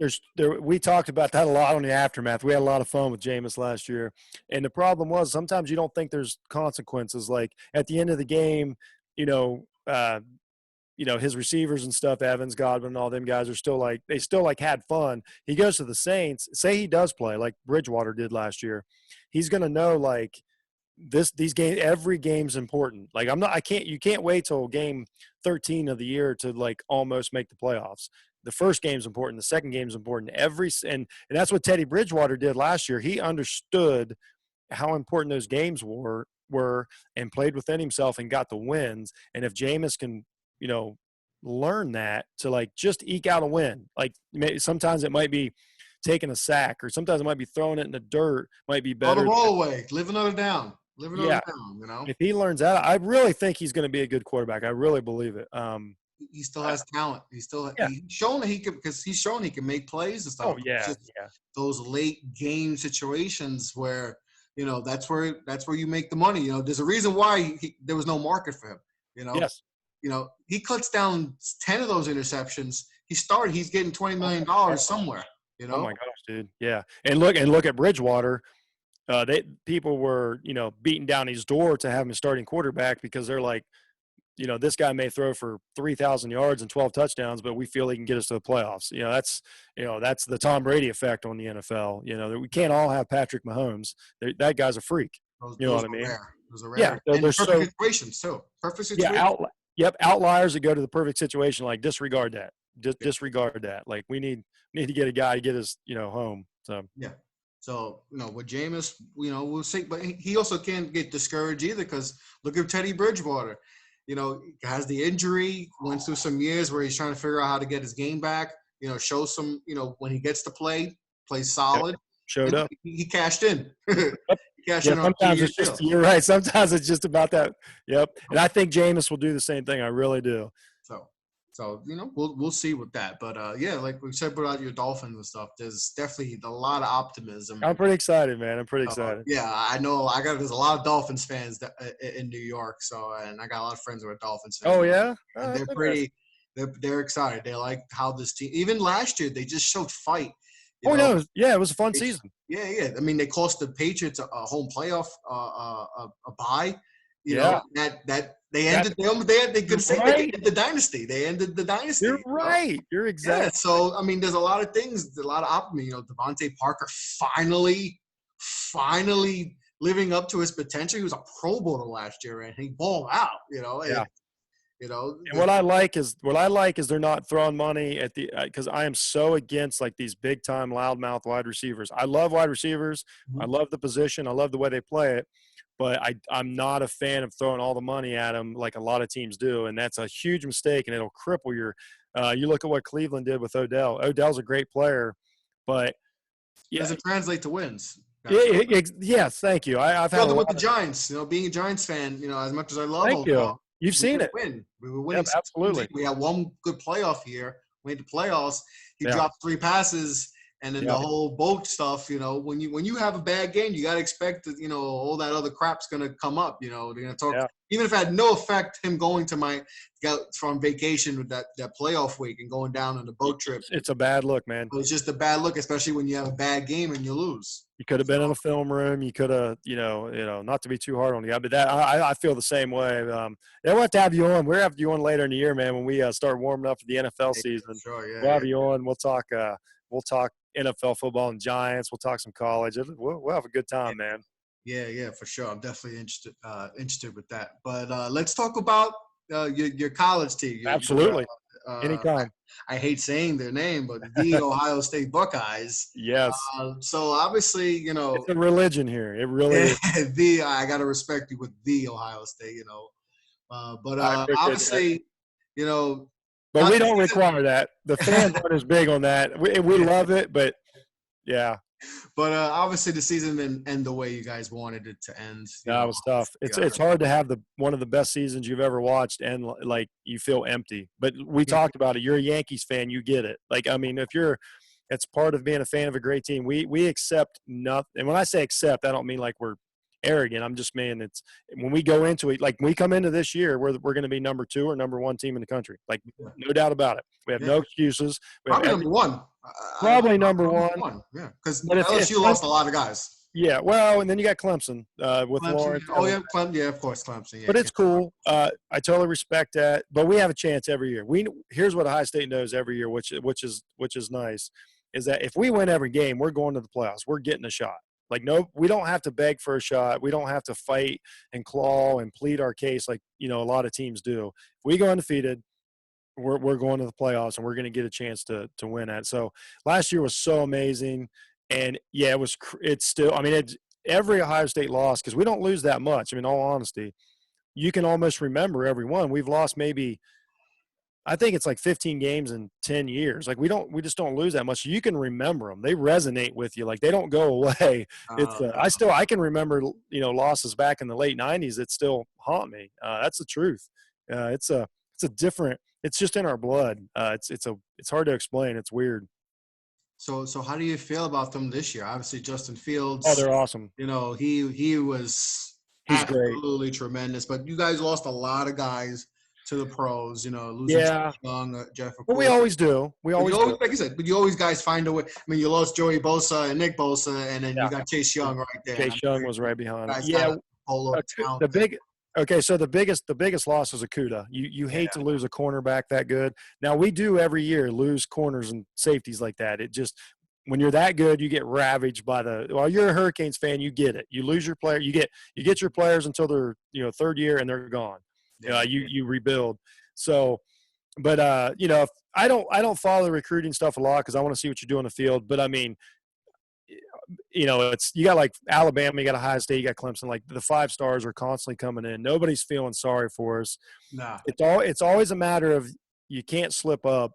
we talked about that a lot on the Aftermath. We had a lot of fun with Jameis last year. And the problem was sometimes you don't think there's consequences. Like at the end of the game, his receivers and stuff, Evans, Godwin, and all them guys are still had fun. He goes to the Saints. Say he does play like Bridgewater did last year. He's going to know these games, every game's important. Like you can't wait till game 13 of the year to almost make the playoffs. The first game's important. The second game's important. And that's what Teddy Bridgewater did last year. He understood how important those games were and played within himself and got the wins. And if Jameis can, learn that to just eke out a win, sometimes it might be taking a sack, or sometimes it might be throwing it in the dirt, might be better. The roll away, live another down. If he learns that, I really think he's going to be a good quarterback. I really believe it. He still has talent. He's shown that he can, because he's shown he can make plays and stuff. Oh yeah, Those late game situations where that's where you make the money. There's a reason why there was no market for him. Yes. He cuts down 10 of those interceptions. He's getting $20 million somewhere. Oh my gosh, dude. Yeah, and look at Bridgewater. People were, beating down his door to have him starting quarterback because they're like, this guy may throw for 3,000 yards and 12 touchdowns, but we feel he can get us to the playoffs. That's the Tom Brady effect on the NFL. That we can't all have Patrick Mahomes. That guy's a freak. What I mean? Those are rare. Yeah, and perfect situations too. Perfect situation. Yeah, outliers that go to the perfect situation. Disregard that. Disregard that. We need to get a guy to get us, home. So yeah. So, with Jameis, we'll see. But he also can't get discouraged either because look at Teddy Bridgewater. Has the injury, went through some years where he's trying to figure out how to get his game back, show some, when he gets to play solid. Yep. Showed up. He cashed in. Sometimes it's just, you're right. Sometimes it's just about that. Yep. And I think Jameis will do the same thing. I really do. So we'll see with that. But like we said about your Dolphins and stuff, there's definitely a lot of optimism. I'm pretty excited, man. I'm pretty excited. Yeah, I know. There's a lot of Dolphins fans in New York. So, and I got a lot of friends who are Dolphins fans. Oh yeah, and they're excited. They like how this team. Even last year, they just showed fight. No, it was a fun season. Yeah. I mean, they cost the Patriots a home playoff, a bye. That they ended. They could say they ended the dynasty. They ended the dynasty. You're right. You're exactly. Yeah. So I mean, there's a lot of things, a lot of optimism. Devontae Parker finally living up to his potential. He was a Pro Bowler last year, and he balled out. Yeah. And what I like is they're not throwing money at the because I am so against like these big time loudmouth wide receivers. I love wide receivers. Mm-hmm. I love the position. I love the way they play it. But I'm not a fan of throwing all the money at them like a lot of teams do, and that's a huge mistake, and it'll cripple your. You look at what Cleveland did with Odell. Odell's a great player, but it doesn't translate to wins. Yes, thank you. I've had with the Giants. Being a Giants fan, as much as I love Odell, you've seen it. We were winning. Yep, absolutely. We had one good playoff year. We made the playoffs. He dropped 3 passes. And then the whole boat stuff, when you have a bad game, you got to expect that, all that other crap's going to come up. They're going to talk. Yeah. Even if it had no effect, him going to from vacation with that playoff week and going down on the boat trip. It's a bad look, man. It's just a bad look, especially when you have a bad game and you lose. You could have been in a film room. You could have, not to be too hard on the guy, but that I feel the same way. We'll have to have you on. We'll have you on later in the year, man, when we start warming up for the NFL season. Sure, yeah. We'll have you on. We'll talk NFL football and Giants. We'll talk some college. We'll have a good time, man. Yeah, for sure. I'm definitely interested with that. But let's talk about your college team. Absolutely. Anytime. I hate saying their name, but the Ohio State Buckeyes. Yes. So obviously, it's a religion here. It really is. I got to respect you with the Ohio State, But obviously, But we don't require that. The fans aren't as big on that. We love it, but yeah. But obviously the season didn't end the way you guys wanted it to end. That was tough. It's hard to have one of the best seasons you've ever watched and like you feel empty. But we talked about it. You're a Yankees fan. You get it. Like, I mean, it's part of being a fan of a great team. We accept nothing. And when I say accept, I don't mean like we're arrogant. I'm just saying it's when we go into it, like we come into this year, we're going to be number 2 or number 1 team in the country. Like no doubt about it. We have no excuses. Probably number 1. Probably number one. Yeah, because LSU lost a lot of guys. Yeah, well, and then you got Clemson with Clemson. Lawrence. Oh yeah, yeah, of course, Clemson. Yeah, but it's cool. I totally respect that. But we have a chance every year. Here's what Ohio State knows every year, which is nice, is that if we win every game, we're going to the playoffs. We're getting a shot. Like, no, we don't have to beg for a shot. We don't have to fight and claw and plead our case like, a lot of teams do. If we go undefeated, we're going to the playoffs and we're going to get a chance to win that. So last year was so amazing. And yeah, it's still, I mean, it's every Ohio State loss, because we don't lose that much. I mean, in all honesty, you can almost remember every one. We've lost maybe, I think it's like 15 games in 10 years. Like we just don't lose that much. You can remember them. They resonate with you. Like they don't go away. I can remember, losses back in the late 90s that still haunt me. That's the truth. It's just in our blood. It's hard to explain. It's weird. So how do you feel about them this year? Obviously Justin Fields. Oh, they're awesome. He's absolutely great. Tremendous, but you guys lost a lot of guys to the pros, losing Young, Jeff. But we always do. Like I said, but you always guys find a way. I mean, you lost Joey Bosa and Nick Bosa, and then you got Chase Young right there. Chase Young was right behind. So the biggest loss was Akuda. You hate to lose a cornerback that good. Now we do every year lose corners and safeties like that. It just when you're that good, you get ravaged by you're a Hurricanes fan, you get it. You lose your player, you get your players until they're third year and they're gone. You rebuild. So, but I don't follow the recruiting stuff a lot because I want to see what you do on the field. But I mean, you got like Alabama, you got Ohio State, you got Clemson. Like the 5 stars are constantly coming in. Nobody's feeling sorry for us. Nah. It's always a matter of you can't slip up,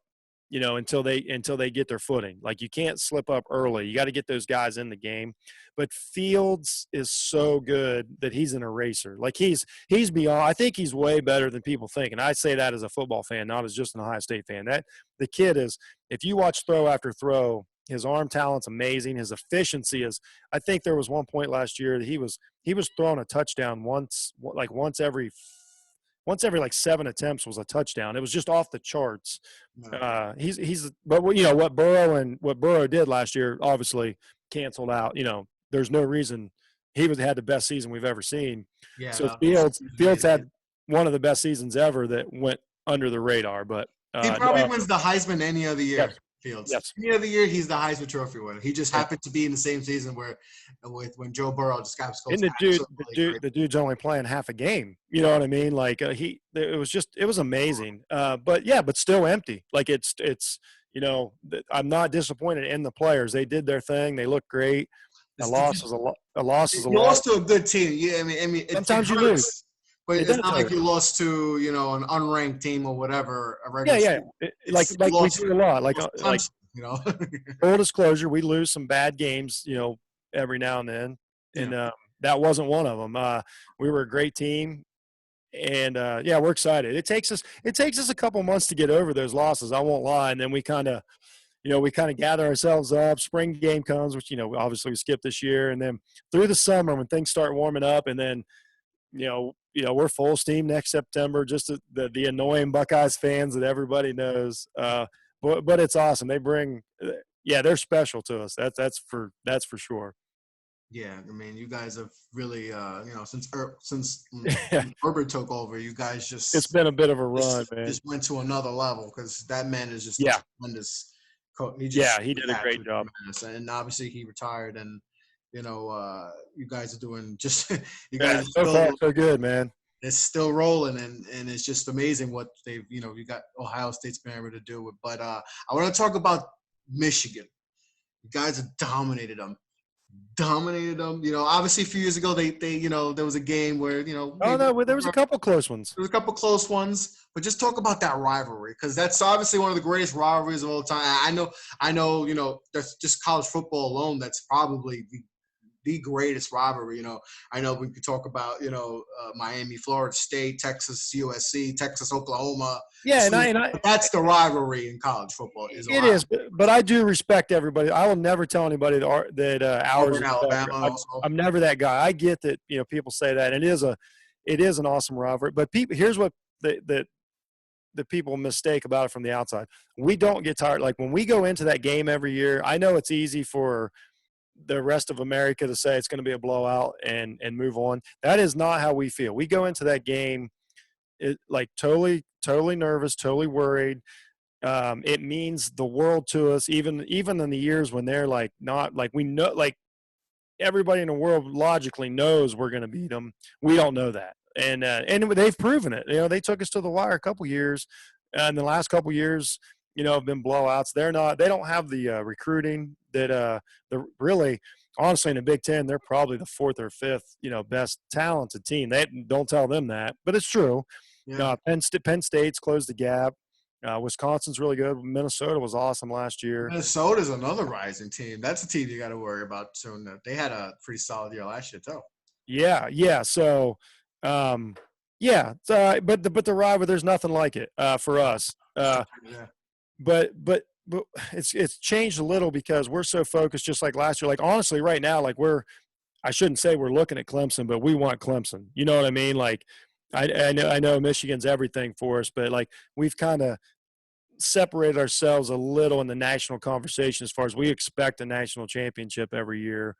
until they get their footing. Like you can't slip up early. You got to get those guys in the game. But Fields is so good that he's an eraser. Like he's beyond. I think he's way better than people think. And I say that as a football fan, not as just an Ohio State fan. That the kid is. If you watch throw after throw, his arm talent's amazing. His efficiency is. I think there was one point last year that he was throwing a touchdown once every like 7 attempts was a touchdown. It was just off the charts. But what Burrow did last year obviously canceled out. There's no reason he had the best season we've ever seen. Yeah, so Fields had one of the best seasons ever that went under the radar. But he probably wins the Heisman any other year. Yes. Fields. Yes. Any other year, he's the Heisman Trophy winner. He just happened to be in the same season when Joe Burrow just got and the dude's only playing half a game. You know what I mean? Like it was amazing. But still empty. Like it's I'm not disappointed in the players. They did their thing. They look great. A loss is a loss. You lost to a good team. Yeah, I mean, sometimes you lose. But it's not like you lost to, an unranked team or whatever. Like we do a lot. Like full disclosure, we lose some bad games, every now and then, and that wasn't one of them. We were a great team, and we're excited. It takes us a couple months to get over those losses. I won't lie, and then we kind of gather ourselves up. Spring game comes, which obviously we skipped this year, and then through the summer when things start warming up, and then we're full steam next September. Just the annoying Buckeyes fans that everybody knows. But it's awesome. They bring, they're special to us. That's for sure. Yeah, I mean, you guys have really, since Herbert took over, you guys it's been a bit of a run, man. Just went to another level because that man is just tremendous. He did a great job. And obviously he retired, and you guys are doing just you guys so far so good, man. It's still rolling, and it's just amazing what they've you got Ohio State's been able to do with. But I want to talk about Michigan. You guys have dominated them. Obviously a few years ago they there was a game where there was a couple close ones. There was a couple close ones, but just talk about that rivalry because that's obviously one of the greatest rivalries of all time. I know that's just college football alone. That's probably the greatest rivalry. I know we could talk about Miami, Florida State, Texas, USC, Texas, Oklahoma. Yeah, but that's the rivalry in college football. It is, but I do respect everybody. I will never tell anybody that ours. Alabama. I'm never that guy. I get that people say that, and it is an awesome rivalry. But here's what the people mistake about it from the outside. We don't get tired. Like when we go into that game every year, I know it's easy for the rest of America to say it's going to be a blowout and move on. That is not how we feel. We go into that game totally nervous, totally worried. It means the world to us, even in the years when they're not we know, everybody in the world logically knows we're going to beat them. We don't know that. And they've proven it. They took us to the wire a couple years, and the last couple years, have been blowouts. They don't have the recruiting that really, honestly, in the Big Ten, they're probably the 4th or 5th, best talented team. They don't tell them that, but it's true. Yeah. Penn State's closed the gap. Wisconsin's really good. Minnesota was awesome last year. Minnesota's another rising team. That's a team you got to worry about soon. They had a pretty solid year last year too. Yeah. So, but the rivalry, there's nothing like it for us. But it's changed a little because we're so focused, just like last year. Like honestly, right now, I shouldn't say we're looking at Clemson, but we want Clemson. You know what I mean? Like I know Michigan's everything for us, but we've kind of separated ourselves a little in the national conversation as far as we expect a national championship every year.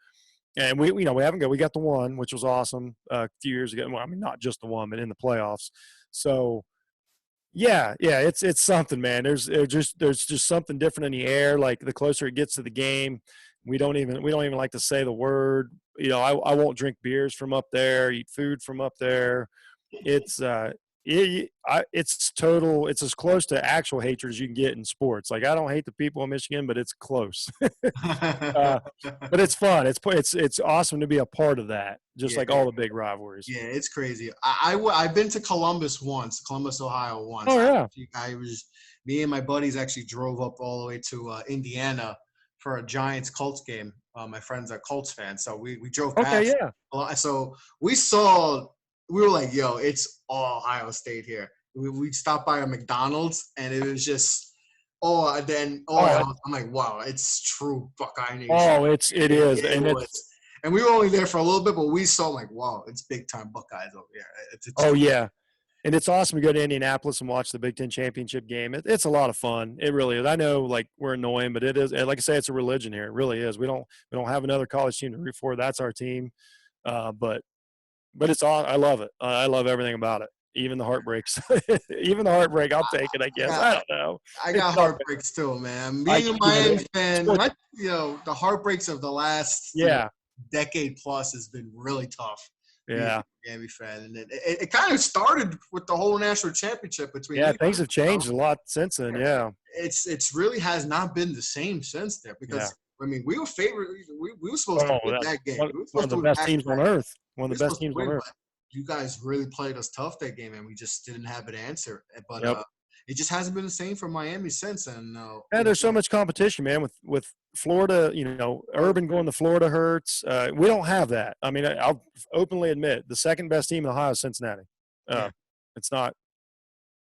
And we haven't got, we got the one, which was awesome a few years ago. Well, I mean, not just the one, but in the playoffs. So yeah, it's something, man. There's just something different in the air. Like the closer it gets to the game, we don't even like to say the word. I won't drink beers from up there, eat food from up there. It's it's total. It's as close to actual hatred as you can get in sports. Like I don't hate the people in Michigan, but it's close. But it's fun. It's awesome to be a part of that. Just like all the big rivalries. Yeah, it's crazy. I've been to Columbus, Ohio once. Oh yeah. Me and my buddies actually drove up all the way to Indiana for a Giants Colts game. My friends are Colts fans, so we drove past. Okay, yeah. So we were like, yo, it's all Ohio State here. We stopped by a McDonald's, and it was just, I'm like, wow, it's true Buckeye Nation. Oh, it is. And we were only there for a little bit, but we saw like, wow, it's big time Buckeyes over here. Yeah. And it's awesome to go to Indianapolis and watch the Big Ten championship game. It's a lot of fun. It really is. I know, like, we're annoying, but it is. Like I say, it's a religion here. It really is. We don't have another college team to root for. That's our team. But it's all. I love it. I love everything about it. Even the heartbreaks. Even the heartbreak, I'll take it. I guess. I don't know. I got heartbreaks too, man. Being a Miami fan, the heartbreaks of the last decade plus has been really tough. Yeah, Miami fan, and it kind of started with the whole national championship between. Yeah, things have changed a lot since then. Yeah, it's really has not been the same since there because I mean we were favored. We were supposed to win that game. One of the best teams on earth. One of the best teams on earth. You guys really played us tough that game, and we just didn't have an answer. But it just hasn't been the same for Miami since. And there's so much competition, man. With Florida, Urban going to Florida hurts. We don't have that. I mean, I'll openly admit the second best team in Ohio is Cincinnati. It's not.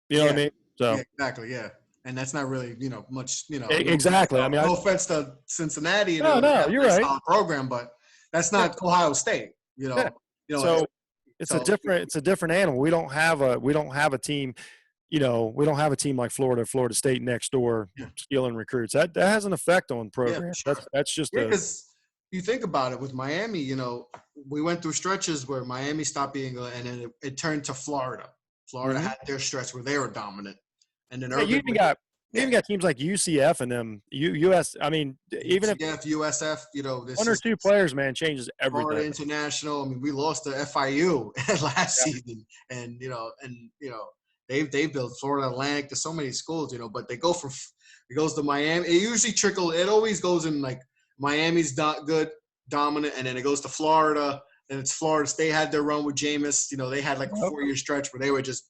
You know what I mean? So exactly, yeah. And that's not really, much, Exactly. I mean, no offense to Cincinnati. No, you're right. Solid program, but that's not Ohio State. So it's a different animal. We don't have a team. We don't have a team like Florida State next door stealing recruits. That has an effect on programs. Sure. That's just because you think about it with Miami. We went through stretches where Miami stopped being, and then it turned to Florida. Florida had their stretch where they were dominant, and then you even got teams like UCF and them. US. I mean, even UCF, USF. This one or two players, man, changes everything. Florida International. I mean, we lost to FIU last season, and They built Florida Atlantic to so many schools, but it goes to Miami. It usually it always goes in like Miami's not good, dominant, and then it goes to Florida, and it's Florida State had their run with Jameis. They had like a 4-year stretch where they were just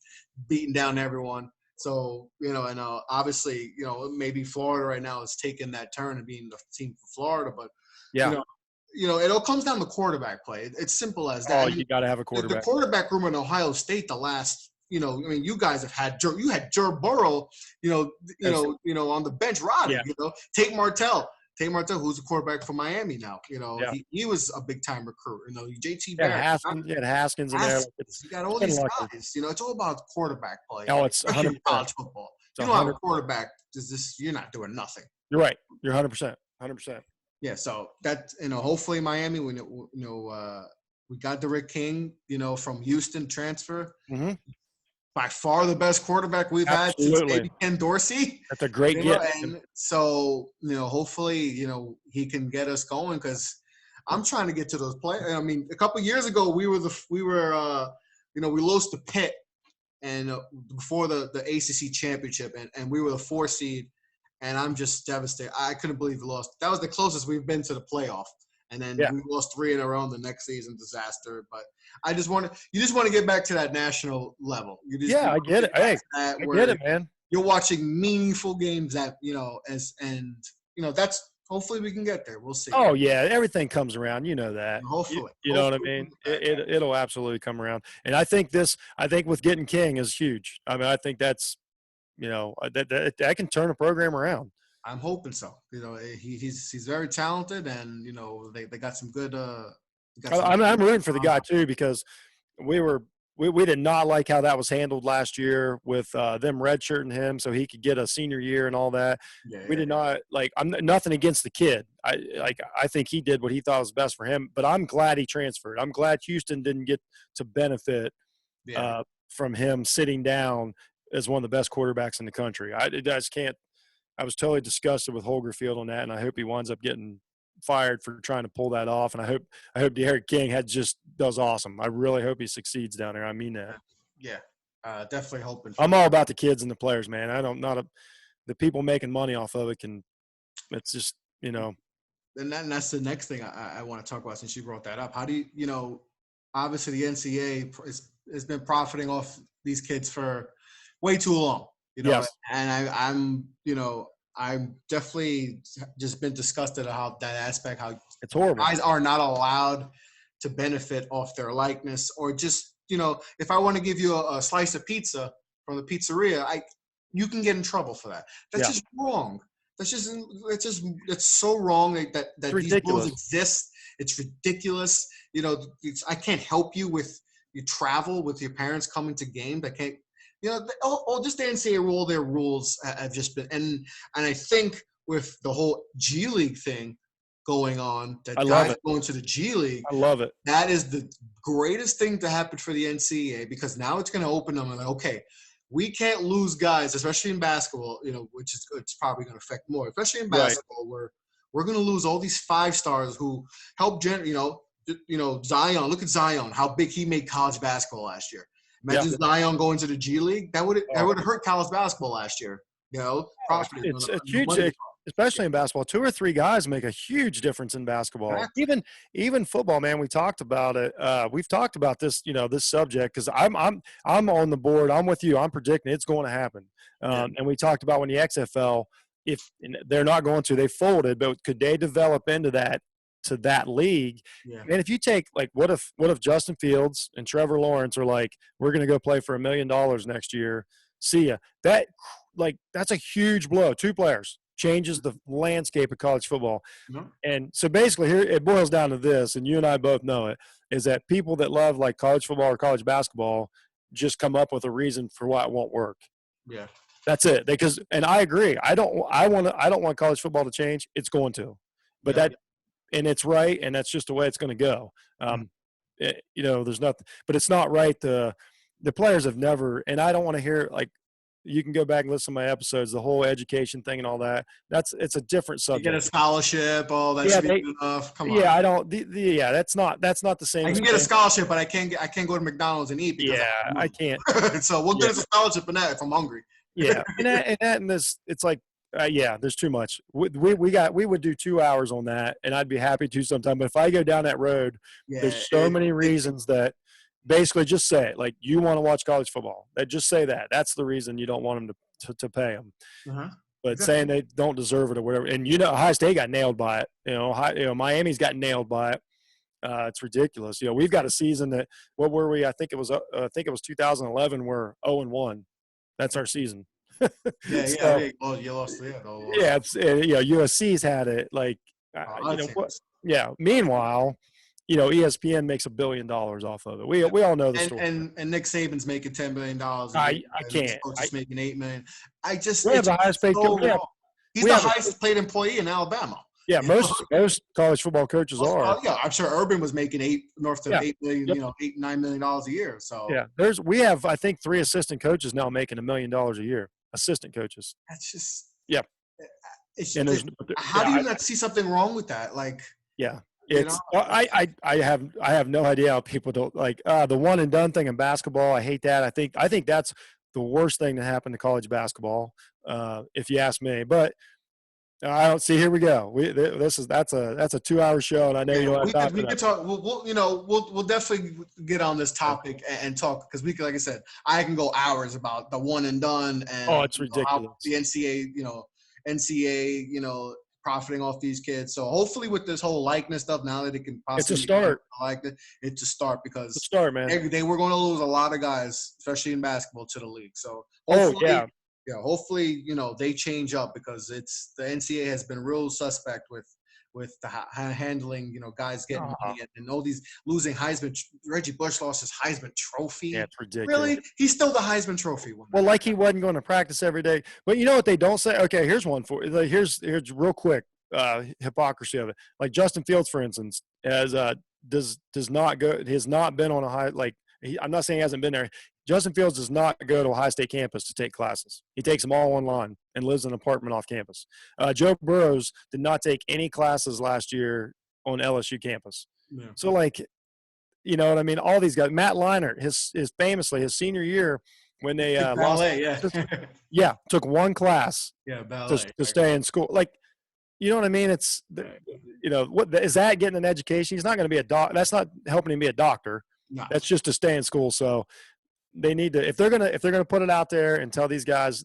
beating down everyone. So, and obviously, maybe Florida right now is taking that turn and being the team for Florida, but it all comes down to quarterback play. It's simple as that. Oh, you got to have a quarterback. The quarterback room in Ohio State the last – you guys have had Joe Burrow, on the bench rotting. Take Martell, who's the quarterback for Miami now. He was a big time recruit. JT Barrett. You had Haskins in there. You got all these guys. It's all about quarterback play. Oh, it's 100%. College football. You don't have a quarterback. You're not doing nothing. You're right. You're 100%. 100%. Yeah. So that hopefully Miami, we got the Rick King, from Houston transfer. Mm-hmm. By far the best quarterback we've had since maybe Ken Dorsey. That's a great get. And so, hopefully, he can get us going because I'm trying to get to those players. I mean, a couple of years ago, we lost to Pitt and before the ACC championship, and we were the 4 seed, and I'm just devastated. I couldn't believe we lost. That was the closest we've been to the playoff. And then we lost 3 in a row in the next season, disaster. But you just want to get back to that national level. I get it. Hey, I get it, man. You're watching meaningful games that, that's hopefully we can get there. We'll see. Oh yeah. Everything comes around. You know that. Hopefully. You know what I mean? It'll absolutely come around. And I think with getting King is huge. I mean, I think that's, that can turn a program around. I'm hoping so. He's very talented, and they got some good. I'm rooting for the guy too because we did not like how that was handled last year with them redshirting him so he could get a senior year and all that. We did not like. I'm nothing against the kid. I think he did what he thought was best for him. But I'm glad he transferred. I'm glad Houston didn't get to benefit from him sitting down as one of the best quarterbacks in the country. I just can't. I was totally disgusted with Holgerfield on that, and I hope he winds up getting fired for trying to pull that off. And I hope Derek King does awesome. I really hope he succeeds down there. I mean that. Yeah, Definitely hoping. I'm all about the kids and the players, man. The people making money off of it it's just, And that's the next thing I want to talk about since you brought that up. How do you, obviously the NCAA has been profiting off these kids for way too long, Yes. and I'm definitely just been disgusted at how that aspect, how it's horrible. Guys are not allowed to benefit off their likeness, or just, if I want to give you a slice of pizza from the pizzeria, you can get in trouble for that. That's just wrong. It's so wrong that these rules exist. It's ridiculous. I can't help you with you travel with your parents coming to games. I can't, just the NCAA rule, their rules have just been, and I think with the whole G League thing going on, that guys going to the G League, I love it. That is the greatest thing to happen for the NCAA, because now it's going to open them and okay, we can't lose guys, especially in basketball, which is it's probably going to affect more, especially in basketball, where we're going to lose all these 5 stars who help Zion. Look at Zion, how big he made college basketball last year. Imagine Zion going to the G League. That would hurt college basketball last year. It's huge, especially in basketball. 2 or 3 guys make a huge difference in basketball. Exactly. Even football, man. We talked about it. We've talked about this, this subject, because I'm on the board. I'm with you. I'm predicting it's going to happen. And we talked about when the XFL, if they're not going to, they folded, but could they develop into that? To that league. Yeah. And if you take, like, what if Justin Fields and Trevor Lawrence are like, we're going to go play for $1 million next year. See ya. That's a huge blow. 2 players changes the landscape of college football. Mm-hmm. And so basically here it boils down to this, and you and I both know it, is that people that love like college football or college basketball just come up with a reason for why it won't work. Yeah. That's it. And I agree. I don't want college football to change. It's going to. But and it's right, and that's just the way it's going to go. There's nothing, but it's not right. The players have never, and I don't want to hear, like, you can go back and listen to my episodes, the whole education thing and all that. It's a different subject. You get a scholarship, all that should be enough. Come on. Yeah, I don't. That's not the same. I can get a scholarship, but I can't go to McDonald's and eat because I can't. So we'll get a scholarship in that if I'm hungry. Yeah, and this, it's like. There's too much. We would do 2 hours on that, and I'd be happy to sometime. But if I go down that road, there's so many reasons that basically just say it. Like, you want to watch college football, just say that. That's the reason you don't want them to pay them. Uh-huh. But saying they don't deserve it or whatever. And Ohio State got nailed by it. Miami's got nailed by it. It's ridiculous. We've got a season that, what were we? I think it was 2011. We're 0-1. That's our season. Well, you lost. USC's had it. Like, Meanwhile, ESPN makes $1 billion off of it. We all know the story. And Nick Saban's making $10 million. I can't. Coach is making $8 million. We have the highest paid. He's the highest paid employee in Alabama. Yeah, most college football coaches are. I'm sure Urban was making north of $8 million, $8-9 million a year. So we have, I think, 3 assistant coaches now making $1 million a year. Assistant coaches. That's just how do you not see something wrong with that? Like, I have no idea how people don't like the one and done thing in basketball. I hate that. I think that's the worst thing to happen to college basketball, if you ask me. But I don't see. Here we go. That's a 2-hour show, and I know you don't have time. We can talk. We'll definitely get on this topic and talk, because like I said, I can go hours about the one and done and it's ridiculous. The NCAA, profiting off these kids. So hopefully with this whole likeness stuff, now that it can possibly, it's a start. It's a start, because it's a start, man. They were going to lose a lot of guys, especially in basketball, to the league. So hopefully, they change up, because the NCAA has been real suspect with the handling, guys getting money and all these losing Heisman. Reggie Bush lost his Heisman Trophy. Yeah, it's ridiculous. Really? He's still the Heisman Trophy winner. Well, like he wasn't going to practice every day. But you know what they don't say? Okay, here's one for you. Here's real quick hypocrisy of it. Like Justin Fields, for instance, has not been on a high, like, I'm not saying he hasn't been there. Justin Fields does not go to Ohio State campus to take classes. He takes them all online and lives in an apartment off campus. Joe Burrows did not take any classes last year on LSU campus. Yeah. So, like, you know what I mean? All these guys. Matt Leinart, his famously, his senior year, when they ballet, lost. Yeah, took one class. Yeah, ballet to stay in school. Like, you know what I mean? It's what is that getting an education? He's not going to be a doc. That's not helping him be a doctor. No. That's just to stay in school. So they need to if they're gonna put it out there and tell these guys,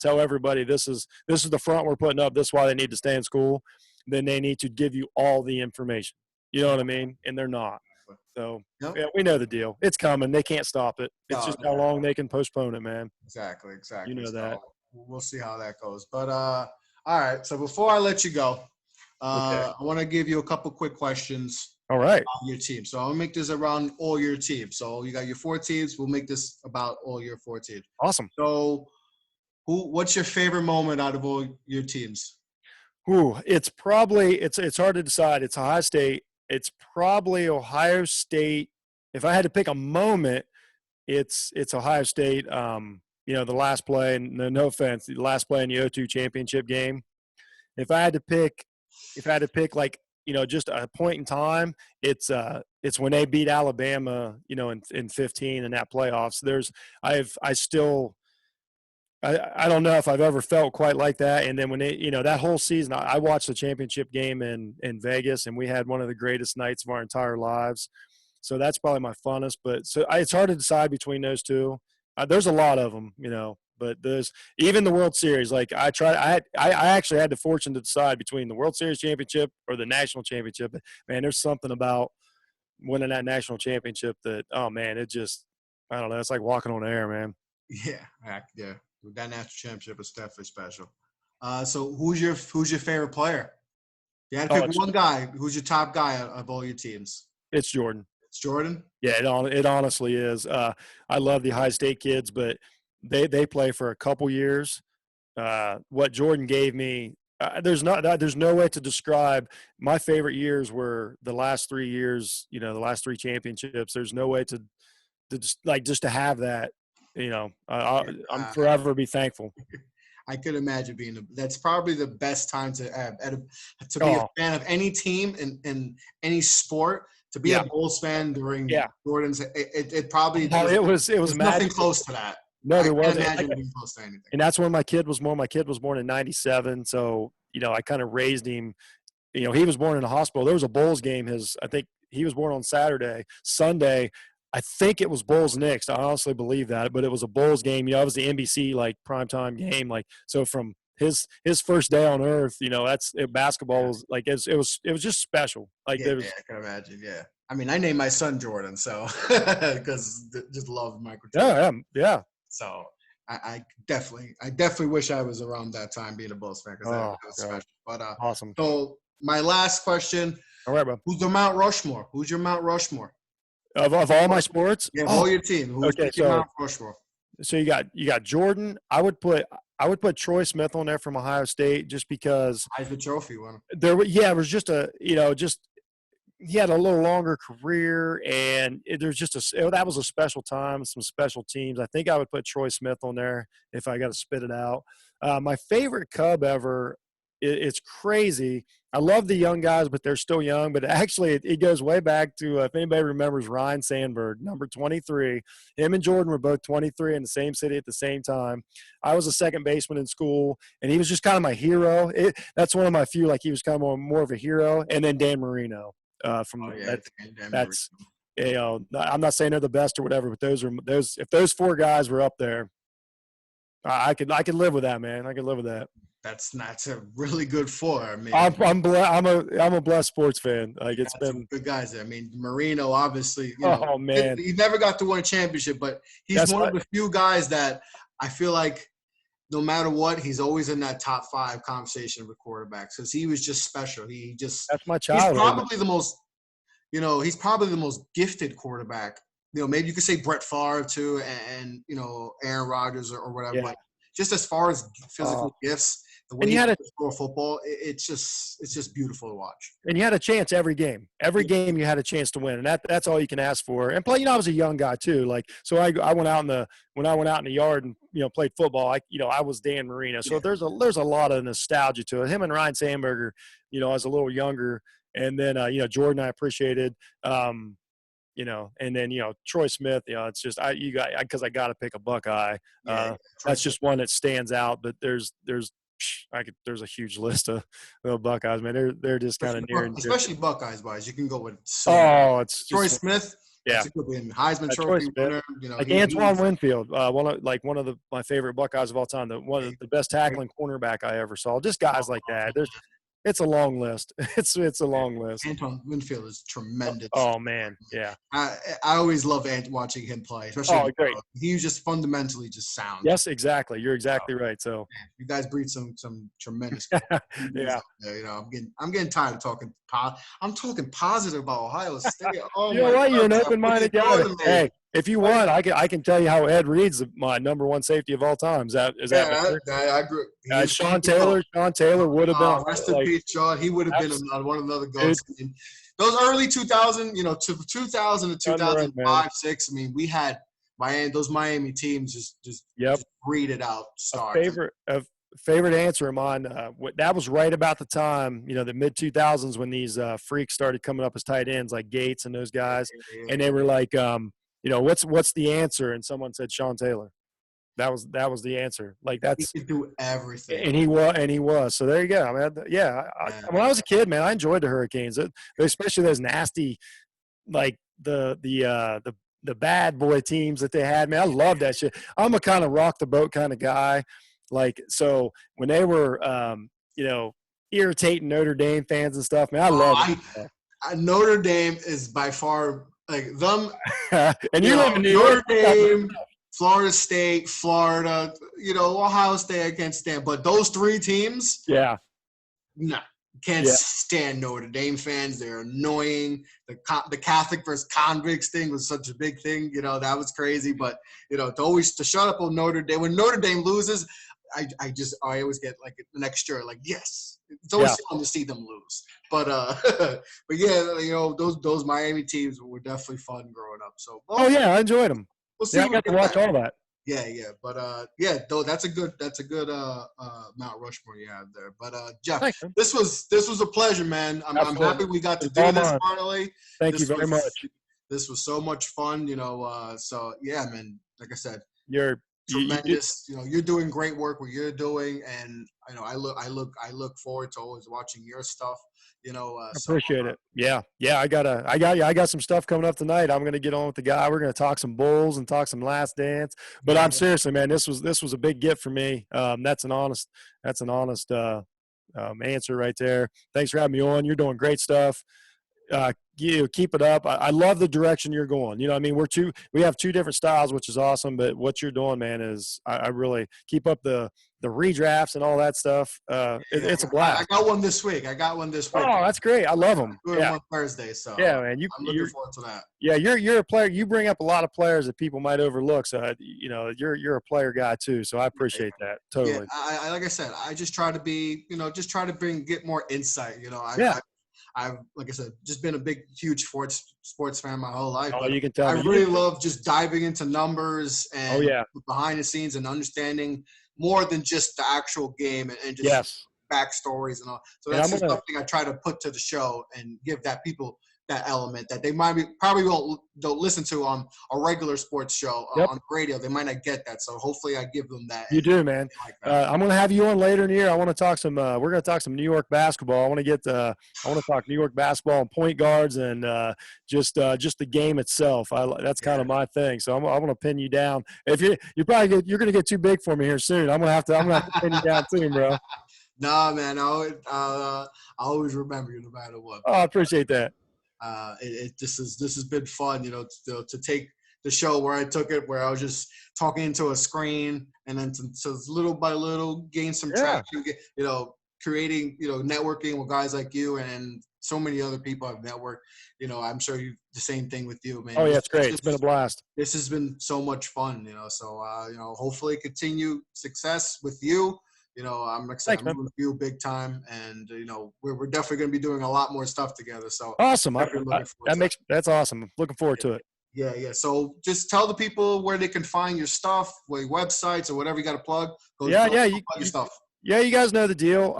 tell everybody this is the front we're putting up. This is why they need to stay in school. Then they need to give you all the information. You know what I mean? And they're not. So yeah, we know the deal. It's coming. They can't stop it. It's just how long they can postpone it, man. Exactly. You know that. We'll see how that goes. But all right. So before I let you go, I want to give you a couple quick questions. All right. About your team. So I'll make this around all your teams. So you got your 4 teams. We'll make this about all your 4 teams. Awesome. So what's your favorite moment out of all your teams? It's probably it's hard to decide. It's Ohio State. It's probably Ohio State. If I had to pick a moment, it's Ohio State. The last play, and no offense, the last play in the O2 championship game. If I had to pick like, just a point in time, it's when they beat Alabama, in 15 in that playoffs. I don't know if I've ever felt quite like that. And then when that whole season, I watched the championship game in Vegas, and we had one of the greatest nights of our entire lives. So that's probably my funnest. But it's hard to decide between those two. There's a lot of them, but there's even the World Series. Like I actually had the fortune to decide between the World Series championship or the national championship. Man, there's something about winning that national championship that, oh man, it just, I don't know. It's like walking on air, man. Yeah. That national championship is definitely special. So who's your favorite player? You had to pick one guy. Who's your top guy of all your teams? It's Jordan. It's Jordan? Yeah, it honestly is. I love the Ohio State kids, but they play for a couple years. What Jordan gave me, there's no way to describe. My favorite years were the last 3 years. The last 3 championships. There's no way to just to have that. I'm forever be thankful. I could imagine that's probably the best time to be a fan of any team in any sport. To be a Bulls fan during Jordan's, it probably it was nothing close to that. No, there wasn't. I can't imagine being close to anything. And that's when my kid was born. My kid was born in '97, so I kind of raised him. He was born in a hospital. There was a Bulls game. I think he was born on Saturday. Sunday, I think it was Bulls Knicks. I honestly believe that, but it was a Bulls game. It was the NBC primetime game. So from his first day on earth, basketball was it was just special. I can imagine. Yeah. I mean, I named my son Jordan, so because just love Michael Jordan. Yeah. So I definitely wish I was around that time being a Bulls fan because that was special. But awesome. So my last question. All right, bro. Who's your Mount Rushmore? Of all my sports? Yeah, all your team. Who's your Mount Rushmore? So you got Jordan. I would put Troy Smith on there from Ohio State just because Heisman Trophy winner. It was just he had a little longer career, and there's just that was a special time, some special teams. I think I would put Troy Smith on there if I got to spit it out. My favorite Cub ever, it's crazy. I love the young guys, but they're still young. But actually, it goes way back to, if anybody remembers, Ryan Sandberg, number 23. Him and Jordan were both 23 in the same city at the same time. I was a second baseman in school, and he was just kind of my hero. That's one of my few, he was kind of more of a hero. And then Dan Marino. That's I'm not saying they're the best or whatever, but if those 4 guys were up there, I could live with that, man. I could live with that. That's a really good 4. I mean, I'm a blessed sports fan. It's been good guys there. I mean, Marino, obviously. Oh man, he never got to win a championship, but he's one of the few guys that I feel like no matter what, he's always in that top 5 conversation with quarterbacks because he was just special. That's my childhood. He's probably the most, he's probably the most gifted quarterback. Maybe you could say Brett Favre too, and Aaron Rodgers or whatever. Yeah. But just as far as physical gifts, the way he throw football, it's just beautiful to watch. And you had a chance every game. Every game you had a chance to win, and that's all you can ask for. And play, I was a young guy too. So I went out when I went out in the yard and played football. I was Dan Marino. So there's a lot of nostalgia to it. Him and Ryan Sandberger, I was a little younger, and then Jordan I appreciated. and then, Troy Smith, it's just, because I got to pick a Buckeye. That's just one that stands out, but there's a huge list of Buckeyes, man. They're just kind of near and dear. Especially Buckeyes wise. You can go with it's Troy just, Smith. Yeah, that's a good one. Heisman Trophy winner. Like Antoine Winfield, one of my favorite Buckeyes of all time. The best tackling cornerback I ever saw. Just guys like that. It's a long list. It's a long list. Antoine Winfield is tremendous. Oh man, yeah. I always love watching him play, especially. Great. He was just fundamentally just sound. Yes, exactly. You're exactly right. So you guys breed some tremendous. Yeah. I'm getting tired of talking. I'm talking positive about Ohio State. Oh, you know what? You're an open-minded guy. Hey, if you want, I can tell you how Ed Reed's my number one safety of all time. Is that I agree. Sean Taylor would have been. Rest in peace, Sean. He would have been one of the goats. Those early 2000, to 2000 to 2005, 6. I mean, we had those Miami teams just breeded out stars. Favorite answer of mine. That was right about the time, the mid 2000s when these freaks started coming up as tight ends like Gates and those guys, and they were like, what's the answer? And someone said Sean Taylor. That was the answer. Like that's he could do everything, and he was. So there you go. I mean, when I was a kid, man, I enjoyed the Hurricanes, especially those nasty, like the bad boy teams that they had. Man, I love that shit. I'm a kind of rock the boat kind of guy. Like, so when they were, irritating Notre Dame fans and stuff, man, I love it. Notre Dame is by far like them. And you live in New York. Notre Dame, Florida State, Florida, Ohio State, I can't stand. But those three teams, can't stand Notre Dame fans. They're annoying. The Catholic versus convicts thing was such a big thing. That was crazy. But, to shut up on Notre Dame. When Notre Dame loses, I always get like an extra, like, yes. It's always fun to see them lose. But those Miami teams were definitely fun growing up. So I enjoyed them. We'll see. I got to watch all that. Yeah. But though that's a good Mount Rushmore you have there. But Jeff, thanks, this was a pleasure, man. I'm happy we got to do this finally. Thank you very much. This was so much fun, so yeah, man, like I said, you're tremendous. You're doing great work what you're doing, and I look forward to always watching your stuff. Appreciate it. Yeah. I got some stuff coming up tonight. I'm gonna get on with the guy. We're gonna talk some Bulls and talk some Last Dance. But I'm seriously, man, this was a big gift for me. That's an honest answer right there. Thanks for having me on. You're doing great stuff. Keep it up. I love the direction you're going. We have two different styles, which is awesome. But what you're doing, man, is I really keep up the redrafts and all that stuff. It's a blast. I got one this week. Oh, that's great. I love them. Doing one Thursday, so yeah, man. I'm looking forward to that. Yeah, you're a player. You bring up a lot of players that people might overlook. So you're a player guy too. So I appreciate that totally. Yeah, like I said, I just try to be, get more insight. I've, like I said, just been a big, huge sports fan my whole life. You can tell. I really love just diving into numbers and behind the scenes and understanding more than just the actual game and just backstories and all. So that's just something I try to put to the show and give that people that element that they probably don't listen to on a regular sports show on radio. They might not get that. So hopefully I give them that. You do, man. I'm going to have you on later in the year. I want to talk we're going to talk some New York basketball. I want to talk New York basketball and point guards and just the game itself. That's kind of my thing. So I'm going to pin you down. If you're going to get too big for me here soon. I'm going to have to pin you down too, bro. Nah, man. I always remember you no matter what. Oh, I appreciate that. This has been fun, to take the show where I took it, where I was just talking into a screen, and then to little by little gain some traction, creating, networking with guys like you and so many other people I've networked. I'm sure you the same thing with you, man. Oh yeah, it's great. It's been a blast. This has been so much fun, so hopefully continue success with you. I'm excited. I'm with you big time, and we're definitely going to be doing a lot more stuff together. So awesome! That's awesome. Looking forward to it. Yeah. So just tell the people where they can find your stuff, your websites, or whatever you got to plug. Your stuff. Yeah, you guys know the deal.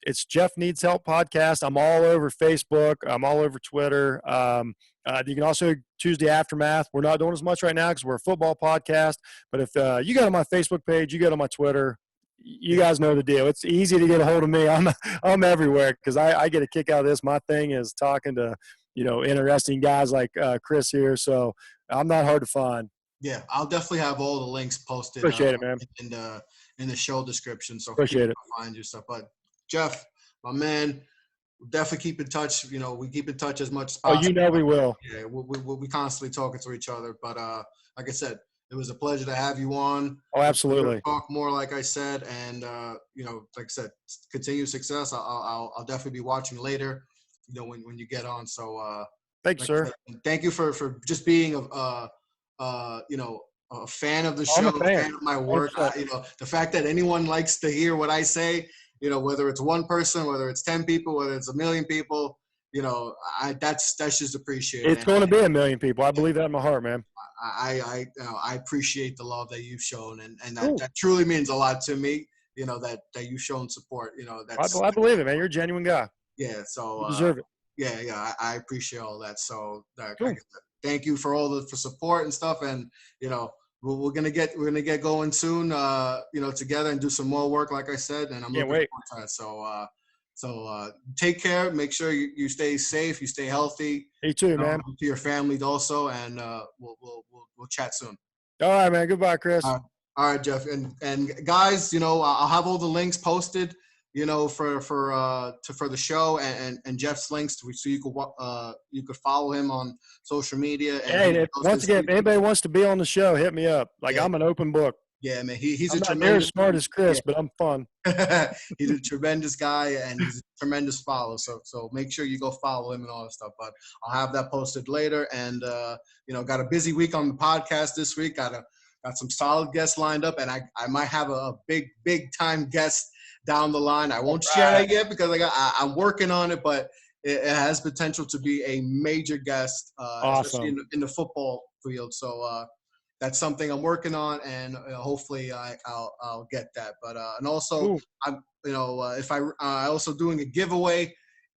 It's Jeff Needs Help podcast. I'm all over Facebook. I'm all over Twitter. You can also Tuesday Aftermath. We're not doing as much right now because we're a football podcast. But if you go to my Facebook page, you go to my Twitter, you guys know the deal. It's easy to get a hold of me. I'm everywhere because I get a kick out of this. My thing is talking to interesting guys like Chris here. So I'm not hard to find. Yeah, I'll definitely have all the links posted. Appreciate it, man. In the show description, so appreciate it. Find your stuff. But Jeff, my man, we'll definitely keep in touch. We keep in touch as much as possible. We will. Yeah, we constantly talking to each other. But like I said, it was a pleasure to have you on. Oh, absolutely. Talk more, like I said, and like I said, continued success. I'll definitely be watching later. When you get on. So thanks, sir. Thank you for just being a fan of the show, a fan of my work. The fact that anyone likes to hear what I say, whether it's one person, whether it's 10 people, whether it's 1 million people, that's just appreciated. It's going to be 1 million people. I believe that in my heart, man. I appreciate the love that you've shown, and that truly means a lot to me. That you've shown support. I believe it, man. You're a genuine guy. Yeah. So you deserve it. Yeah. I appreciate all that. So thank you for all for support and stuff. And we're gonna get going soon. Together and do some more work, like I said. And I'm looking forward to that. So take care. Make sure you stay safe. You stay healthy. You too, man. To your family also. And we'll chat soon. All right, man. Goodbye, Chris. All right, Jeff. And guys, I'll have all the links posted. For the show and Jeff's links, so you could follow him on social media. And once again, if anybody wants to be on the show, hit me up. I'm an open book. Yeah, man. He's I'm not near as smart as Chris, but I'm fun. He's a tremendous guy and he's a tremendous follower. So make sure you go follow him and all that stuff. But I'll have that posted later. And got a busy week on the podcast this week. Got some solid guests lined up, and I might have a big time guest down the line. I won't share that yet because I'm working on it, but it has potential to be a major guest, awesome. Especially in the football field. So that's something I'm working on, and hopefully I'll get that. But and also I'm if I also doing a giveaway.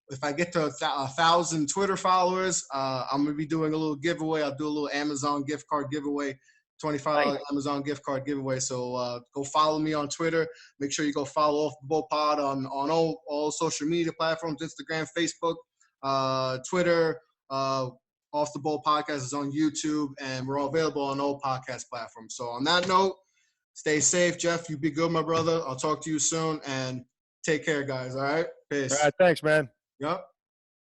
If I get to 1,000 Twitter followers, I'm gonna be doing a little giveaway. I'll do a little Amazon gift card giveaway. $25 Amazon gift card giveaway. So go follow me on Twitter. Make sure you go follow Off the Ball Pod on all social media platforms, Instagram, Facebook, Twitter. Off the Ball Podcast is on YouTube, and we're all available on all podcast platforms. So on that note, stay safe. Jeff, you be good, my brother. I'll talk to you soon, and take care, guys. All right? Peace. All right, thanks, man. Yep.